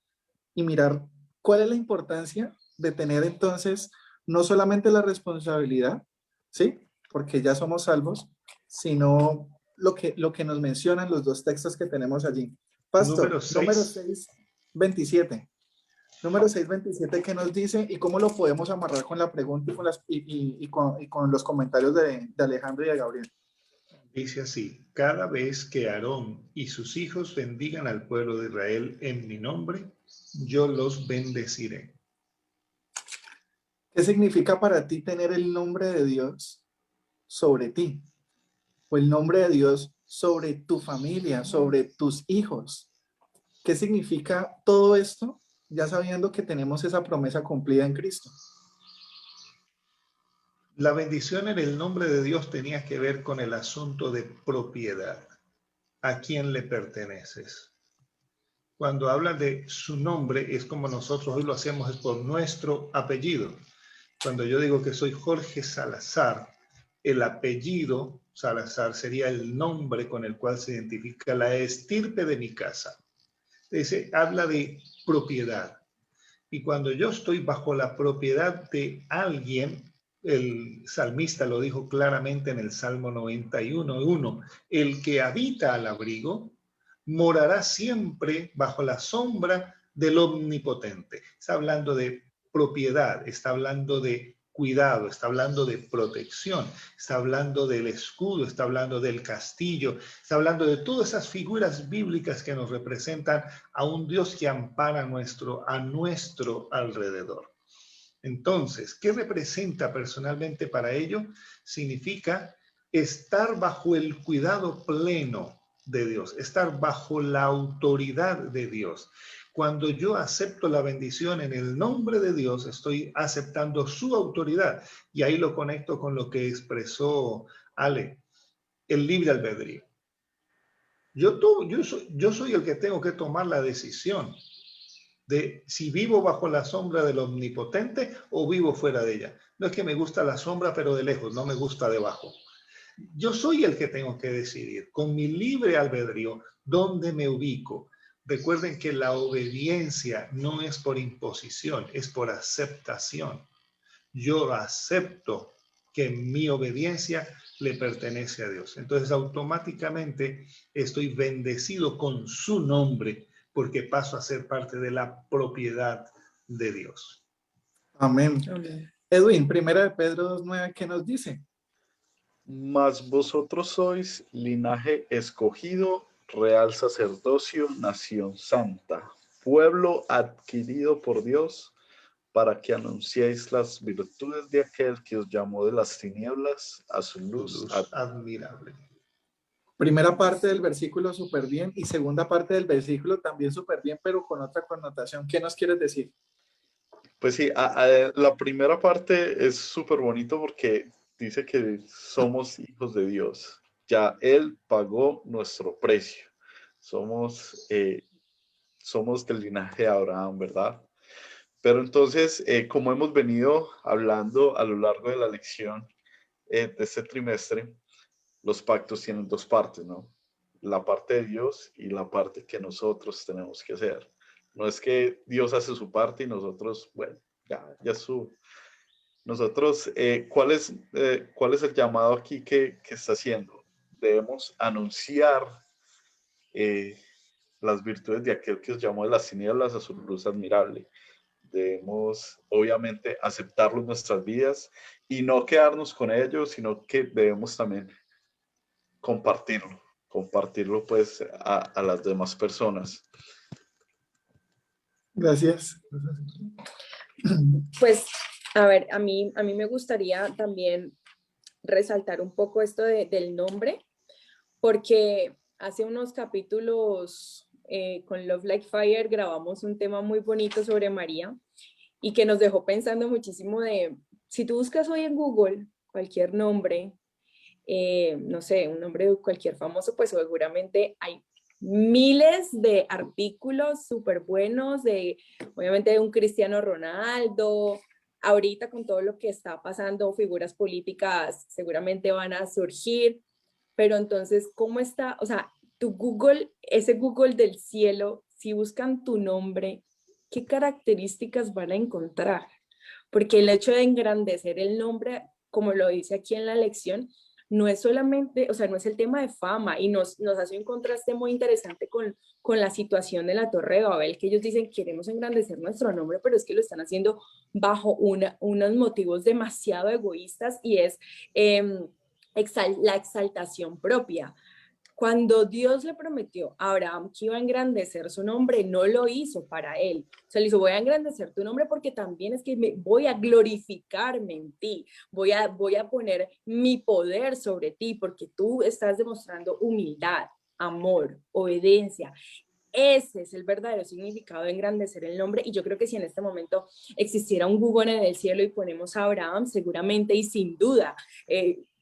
y mirar cuál es la importancia de tener entonces no solamente la responsabilidad, ¿sí? Porque ya somos salvos, sino lo que nos mencionan los dos textos que tenemos allí. Pastor, Número número 6. 627. Número 627, ¿qué nos dice y cómo lo podemos amarrar con la pregunta y con los comentarios de Alejandro y de Gabriel? Dice así, cada vez que Aarón y sus hijos bendigan al pueblo de Israel en mi nombre, yo los bendeciré. ¿Qué significa para ti tener el nombre de Dios sobre ti? O el nombre de Dios sobre tu familia, sobre tus hijos. ¿Qué significa todo esto? Ya sabiendo que tenemos esa promesa cumplida en Cristo. La bendición en el nombre de Dios tenía que ver con el asunto de propiedad. ¿A quién le perteneces? Cuando habla de su nombre, es como nosotros hoy lo hacemos, es por nuestro apellido. Cuando yo digo que soy Jorge Salazar, el apellido Salazar sería el nombre con el cual se identifica la estirpe de mi casa. Habla de propiedad. Y cuando yo estoy bajo la propiedad de alguien, el salmista lo dijo claramente en el Salmo 91:1, el que habita al abrigo morará siempre bajo la sombra del Omnipotente. Está hablando de propiedad, está hablando de cuidado, está hablando de protección, está hablando del escudo, está hablando del castillo, está hablando de todas esas figuras bíblicas que nos representan a un Dios que ampara a nuestro alrededor. Entonces, ¿qué representa personalmente para ello? Significa estar bajo el cuidado pleno de Dios, estar bajo la autoridad de Dios. Cuando yo acepto la bendición en el nombre de Dios, estoy aceptando su autoridad. Y ahí lo conecto con lo que expresó Ale, el libre albedrío. Yo soy el que tengo que tomar la decisión de si vivo bajo la sombra del Omnipotente o vivo fuera de ella. No es que me gusta la sombra, pero de lejos, no me gusta debajo. Yo soy el que tengo que decidir, con mi libre albedrío, dónde me ubico. Recuerden que la obediencia no es por imposición, es por aceptación. Yo acepto que mi obediencia le pertenece a Dios. Entonces, automáticamente estoy bendecido con su nombre porque paso a ser parte de la propiedad de Dios. Amén. Amén. Edwin, 1 Pedro 2:9, ¿qué nos dice? Mas vosotros sois linaje escogido, real sacerdocio, nación santa, pueblo adquirido por Dios, para que anunciéis las virtudes de aquel que os llamó de las tinieblas a su luz. Admirable. Primera parte del versículo súper bien y segunda parte del versículo también súper bien, pero con otra connotación. ¿Qué nos quieres decir? Pues sí, la primera parte es súper bonito porque dice que somos hijos de Dios. Ya Él pagó nuestro precio. Somos del linaje de Abraham, ¿verdad? Pero entonces, como hemos venido hablando a lo largo de la lección de este trimestre, los pactos tienen dos partes, ¿no? La parte de Dios y la parte que nosotros tenemos que hacer. No es que Dios hace su parte y nosotros, bueno, ya su... Nosotros, ¿cuál es el llamado aquí que está haciendo? Debemos anunciar las virtudes de aquel que os llamó de las tinieblas a su luz admirable. Debemos, obviamente, aceptarlo en nuestras vidas y no quedarnos con ellos, sino que debemos también compartirlo pues a las demás personas. Gracias. Pues, a ver, a mí me gustaría también resaltar un poco esto del nombre, porque hace unos capítulos con Love Like Fire grabamos un tema muy bonito sobre María y que nos dejó pensando muchísimo de, si tú buscas hoy en Google cualquier nombre, no sé, un nombre de cualquier famoso, pues seguramente hay miles de artículos súper buenos de, obviamente, de un Cristiano Ronaldo. Ahorita con todo lo que está pasando, figuras políticas seguramente van a surgir, pero entonces, ¿cómo está? O sea, tu Google, ese Google del cielo, si buscan tu nombre, ¿qué características van a encontrar? Porque el hecho de engrandecer el nombre, como lo dice aquí en la lección, no es solamente, o sea, no es el tema de fama, y nos hace un contraste muy interesante con la situación de la Torre de Babel, que ellos dicen queremos engrandecer nuestro nombre, pero es que lo están haciendo bajo unos motivos demasiado egoístas, y es la exaltación propia. Cuando Dios le prometió a Abraham que iba a engrandecer su nombre, no lo hizo para él. O sea, le dijo, voy a engrandecer tu nombre porque también es que voy a glorificarme en ti. Voy a poner mi poder sobre ti porque tú estás demostrando humildad, amor, obediencia. Ese es el verdadero significado de engrandecer el nombre, y yo creo que si en este momento existiera un Google en el cielo y ponemos a Abraham, seguramente y sin duda,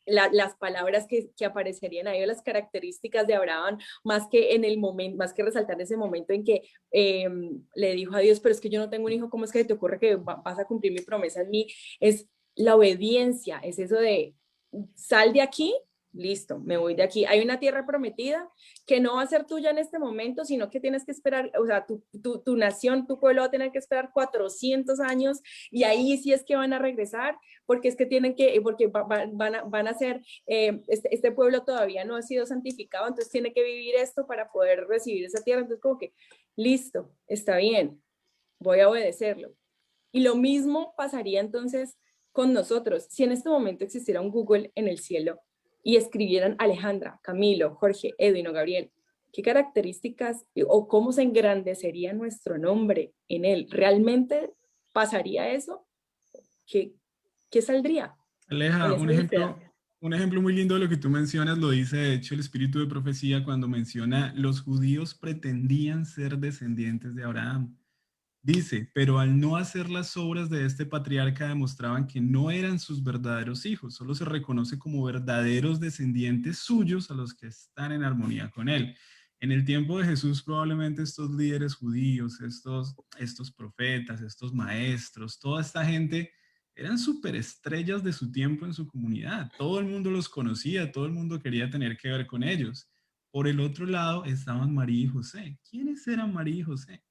las palabras que aparecerían ahí, o las características de Abraham, más que en el momento, más que resaltar ese momento en que le dijo a Dios, pero es que yo no tengo un hijo, ¿cómo es que te ocurre que vas a cumplir mi promesa en mí? Es la obediencia, es eso de sal de aquí listo, me voy de aquí. Hay una tierra prometida que no va a ser tuya en este momento, sino que tienes que esperar, o sea, tu nación, tu pueblo va a tener que esperar 400 años y ahí sí es que van a regresar, porque es que tienen que, porque van a ser, este pueblo todavía no ha sido santificado, entonces tiene que vivir esto para poder recibir esa tierra. Entonces como que, listo, está bien, voy a obedecerlo. Y lo mismo pasaría entonces con nosotros. Si en este momento existiera un Google en el cielo y escribieran Alejandra, Camilo, Jorge, Edwin o Gabriel, ¿qué características o cómo se engrandecería nuestro nombre en él? ¿Realmente pasaría eso? ¿Qué saldría en Aleja, esa búsqueda? un ejemplo muy lindo de lo que tú mencionas lo dice de hecho el espíritu de profecía cuando menciona los judíos pretendían ser descendientes de Abraham. Dice, pero al no hacer las obras de este patriarca demostraban que no eran sus verdaderos hijos, solo se reconoce como verdaderos descendientes suyos a los que están en armonía con él. En el tiempo de Jesús probablemente estos líderes judíos, estos profetas, estos maestros, toda esta gente eran superestrellas de su tiempo en su comunidad. Todo el mundo los conocía, todo el mundo quería tener que ver con ellos. Por el otro lado estaban María y José. ¿Quiénes eran María y José?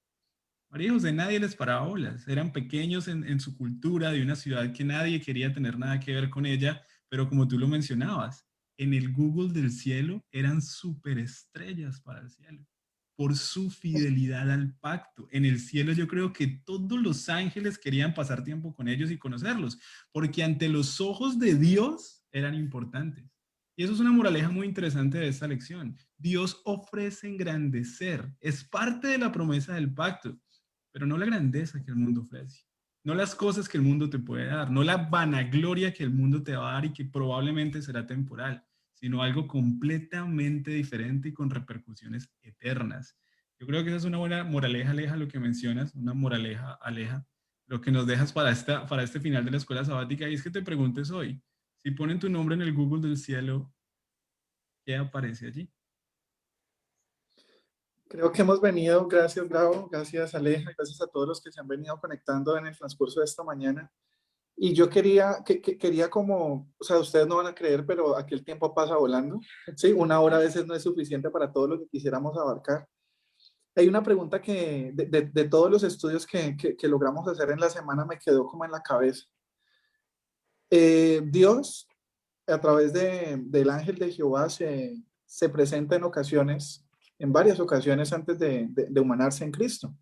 María y José nadie les paraba bolas, eran pequeños en su cultura de una ciudad que nadie quería tener nada que ver con ella, pero como tú lo mencionabas, en el Google del cielo eran superestrellas para el cielo, por su fidelidad al pacto. En el cielo yo creo que todos los ángeles querían pasar tiempo con ellos y conocerlos, porque ante los ojos de Dios eran importantes. Y eso es una moraleja muy interesante de esta lección. Dios ofrece engrandecer, es parte de la promesa del pacto, pero no la grandeza que el mundo ofrece, no las cosas que el mundo te puede dar, no la vanagloria que el mundo te va a dar y que probablemente será temporal, sino algo completamente diferente y con repercusiones eternas. Yo creo que esa es una buena moraleja, Aleja, lo que mencionas, una moraleja, Aleja, lo que nos dejas para este final de la escuela sabática, y es que te preguntes hoy, si ponen tu nombre en el Google del cielo, ¿qué aparece allí? Creo que hemos venido, gracias Bravo, gracias Aleja, gracias a todos los que se han venido conectando en el transcurso de esta mañana. Y yo quería como, o sea, ustedes no van a creer, pero aquí el tiempo pasa volando. Sí, una hora a veces no es suficiente para todo lo que quisiéramos abarcar. Hay una pregunta que de todos los estudios que logramos hacer en la semana me quedó como en la cabeza. Dios, a través del ángel de Jehová, se presenta en ocasiones, en varias ocasiones antes de humanarse en Cristo.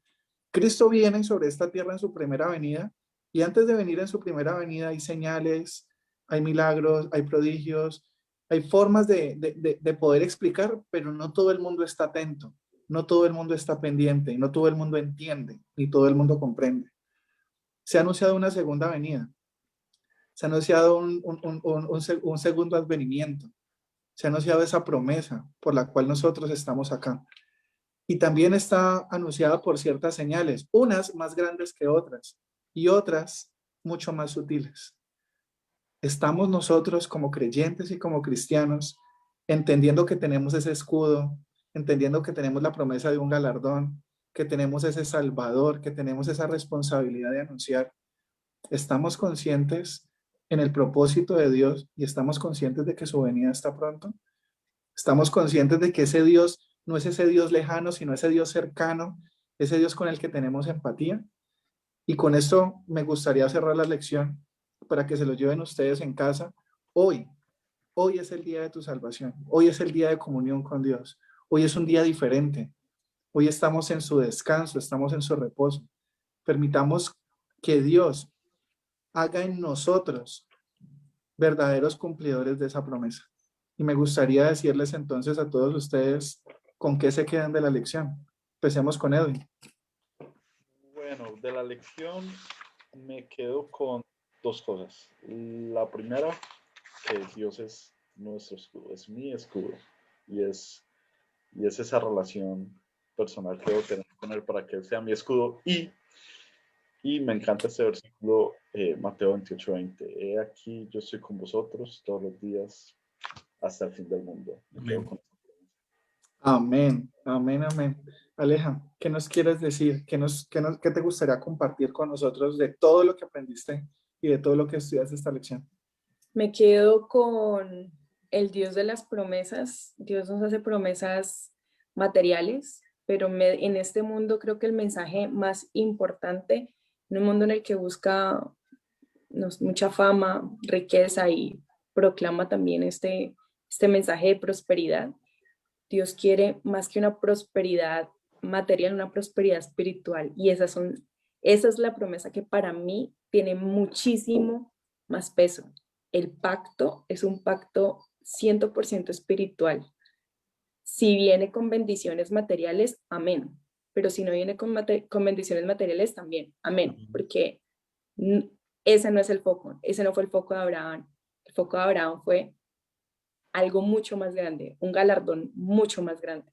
Cristo viene sobre esta tierra en su primera venida y antes de venir en su primera venida hay señales, hay milagros, hay prodigios, hay formas de poder explicar, pero no todo el mundo está atento, no todo el mundo está pendiente, no todo el mundo entiende, ni todo el mundo comprende. Se ha anunciado una segunda venida, se ha anunciado un segundo advenimiento, se ha anunciado esa promesa por la cual nosotros estamos acá. Y también está anunciada por ciertas señales, unas más grandes que otras y otras mucho más sutiles. Estamos nosotros como creyentes y como cristianos entendiendo que tenemos ese escudo, entendiendo que tenemos la promesa de un galardón, que tenemos ese Salvador, que tenemos esa responsabilidad de anunciar. Estamos conscientes en el propósito de Dios y estamos conscientes de que su venida está pronto. Estamos conscientes de que ese Dios no es ese Dios lejano, sino ese Dios cercano, ese Dios con el que tenemos empatía. Y con esto me gustaría cerrar la lección para que se lo lleven ustedes en casa. Hoy es el día de tu salvación. Hoy es el día de comunión con Dios. Hoy es un día diferente. Hoy estamos en su descanso, estamos en su reposo. Permitamos que Dios haga en nosotros verdaderos cumplidores de esa promesa. Y me gustaría decirles entonces a todos ustedes con qué se quedan de la lección. Empecemos con Edwin. Bueno, de la lección me quedo con dos cosas. La primera, que Dios es nuestro escudo, es mi escudo. Y es esa relación personal que debo tener con Él para que Él sea mi escudo. Y me encanta este versículo, Mateo 28:20. He aquí, yo estoy con vosotros todos los días hasta el fin del mundo. Me quedo con esa promesa. Amén, amén, amén. Aleja, ¿qué nos quieres decir? ¿Qué te gustaría compartir con nosotros de todo lo que aprendiste y de todo lo que estudiaste esta lección? Me quedo con el Dios de las promesas. Dios nos hace promesas materiales, pero en este mundo creo que el mensaje más importante, en un mundo en el que busca mucha fama, riqueza y proclama también este mensaje de prosperidad, Dios quiere más que una prosperidad material, una prosperidad espiritual. Y esa es la promesa que para mí tiene muchísimo más peso. El pacto es un pacto 100% espiritual. Si viene con bendiciones materiales, amén. Pero si no viene con bendiciones materiales, también, amén. Porque ese no es el foco, ese no fue el foco de Abraham. El foco de Abraham fue algo mucho más grande, un galardón mucho más grande.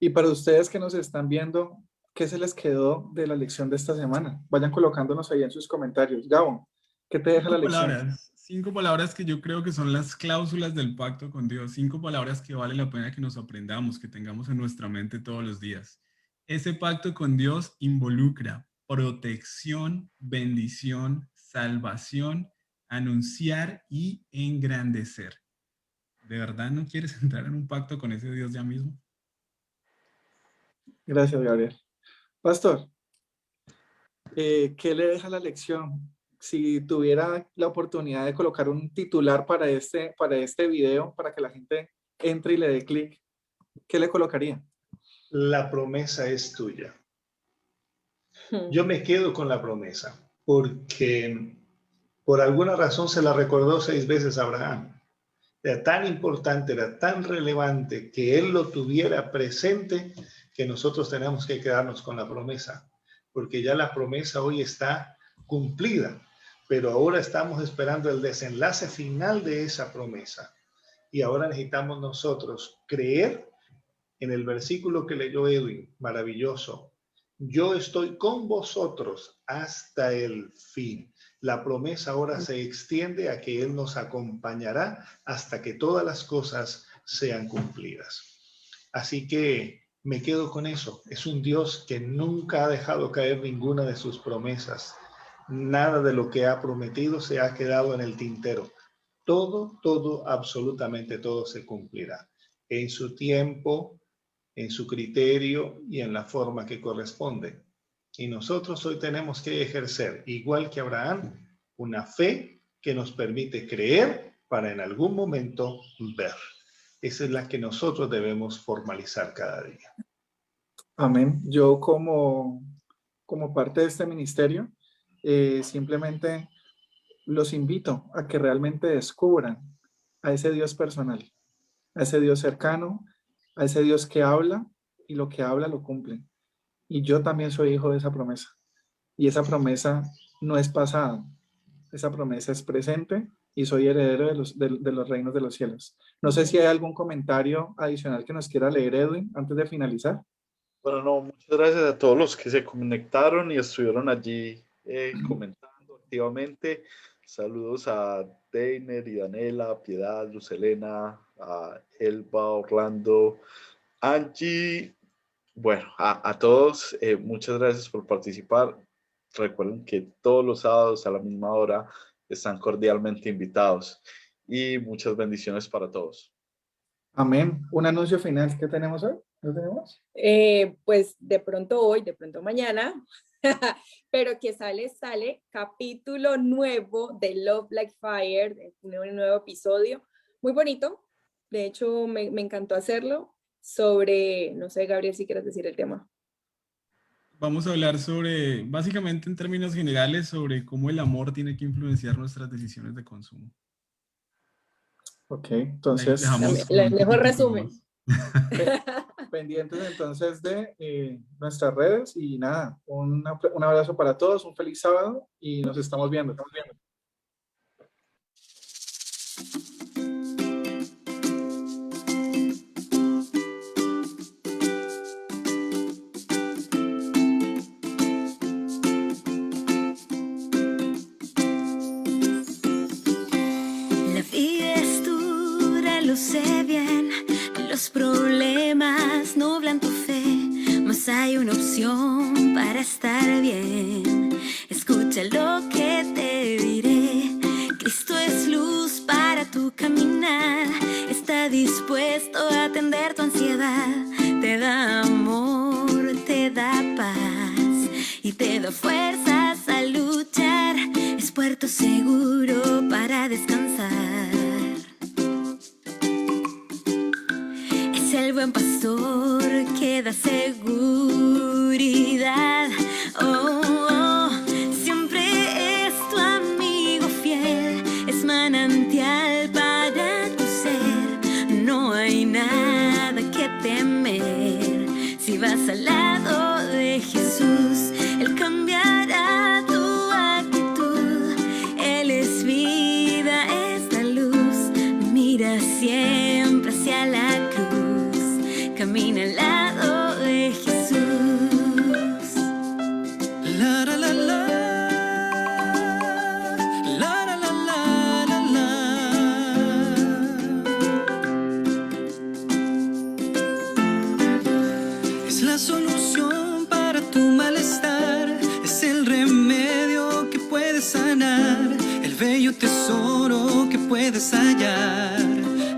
Y para ustedes que nos están viendo, ¿qué se les quedó de la lección de esta semana? Vayan colocándonos ahí en sus comentarios. Gabo, ¿qué te deja la lección? 5 palabras que yo creo que son las cláusulas del pacto con Dios, 5 palabras que vale la pena que nos aprendamos, que tengamos en nuestra mente todos los días. Ese pacto con Dios involucra protección, bendición, salvación, anunciar y engrandecer. ¿De verdad no quieres entrar en un pacto con ese Dios ya mismo? Gracias, Gabriel. Pastor, ¿qué le deja la lección? Si tuviera la oportunidad de colocar un titular para este video, para que la gente entre y le dé clic, ¿qué le colocaría? La promesa es tuya. Yo me quedo con la promesa porque por alguna razón se la recordó 6 veces a Abraham. Era tan importante, era tan relevante que él lo tuviera presente que nosotros tenemos que quedarnos con la promesa, porque ya la promesa hoy está cumplida, pero ahora estamos esperando el desenlace final de esa promesa. Y ahora necesitamos nosotros creer en el versículo que leyó Edwin, maravilloso. Yo estoy con vosotros hasta el fin. La promesa ahora se extiende a que Él nos acompañará hasta que todas las cosas sean cumplidas. Así que me quedo con eso. Es un Dios que nunca ha dejado caer ninguna de sus promesas. Nada de lo que ha prometido se ha quedado en el tintero. Todo, absolutamente todo se cumplirá. En su tiempo, en su criterio y en la forma que corresponde. Y nosotros hoy tenemos que ejercer, igual que Abraham, una fe que nos permite creer para en algún momento ver. Esa es la que nosotros debemos formalizar cada día. Amén. Yo como parte de este ministerio, simplemente los invito a que realmente descubran a ese Dios personal, a ese Dios cercano, a ese Dios que habla y lo que habla lo cumple. Y yo también soy hijo de esa promesa. Y esa promesa no es pasada, esa promesa es presente y soy heredero de los reinos de los cielos. No sé si hay algún comentario adicional que nos quiera leer, Edwin, antes de finalizar. Bueno, no, muchas gracias a todos los que se conectaron y estuvieron allí comentando activamente. Saludos a Deiner y Daniela, Piedad, Lucelena, a Elba, Orlando, Angie. Bueno, a todos, muchas gracias por participar. Recuerden que todos los sábados a la misma hora están cordialmente invitados y muchas bendiciones para todos. Amén. Un anuncio final que tenemos hoy. ¿Lo tenemos? Pues de pronto hoy, de pronto mañana, pero que sale capítulo nuevo de Love Like Fire, un nuevo episodio, muy bonito. De hecho, me encantó hacerlo sobre, no sé, Gabriel, si quieres decir el tema. Vamos a hablar sobre, básicamente en términos generales, sobre cómo el amor tiene que influenciar nuestras decisiones de consumo. Ok, entonces... El mejor resumen. Pendientes entonces de nuestras redes y nada, un abrazo para todos, un feliz sábado y nos estamos viendo. La vida es dura, lo sé bien. Los problemas nublan tu fe, mas hay una opción para estar bien. Escucha lo que te diré. Cristo es luz para tu entender tu ansiedad. Te da amor, te da paz y te da fuerzas a luchar. Es puerto seguro para descansar. Es el buen pastor que da seguridad. Oh, oh, siempre es tu amigo fiel, es manantial para tu ser. No hay nada que temer si vas al lado de Jesús. Él cambiará tu actitud. Él es vida, es la luz. Mira siempre hacia la cruz. Camina al lado de Jesús. La la la la. La la la la la la. Es la solución para tu malestar. Es el remedio que puede sanar. El bello tesoro que puedes hallar.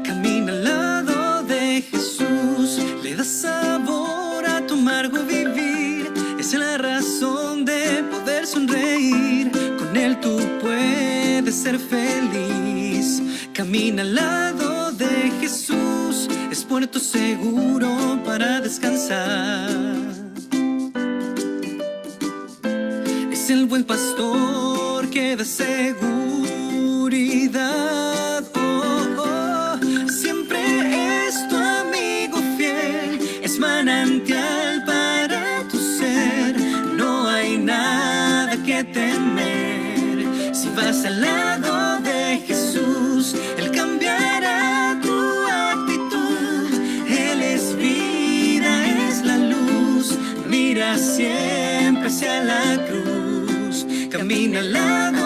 Camina al lado de Jesús. Le da sabor a tu amargo vivir. Es la razón de poder sonreír. Con él tú puedes ser feliz. Camina al lado de Jesús. Es puerto seguro para descansar. Es el buen pastor que da seguridad. Oh, oh. Siempre es tu amigo fiel. Es manantial para tu ser. No hay nada que temer. Si vas al lado de Jesús, Él cambiará tu actitud. Él es vida, es la luz. Mira siempre hacia la cruz. Camina al lado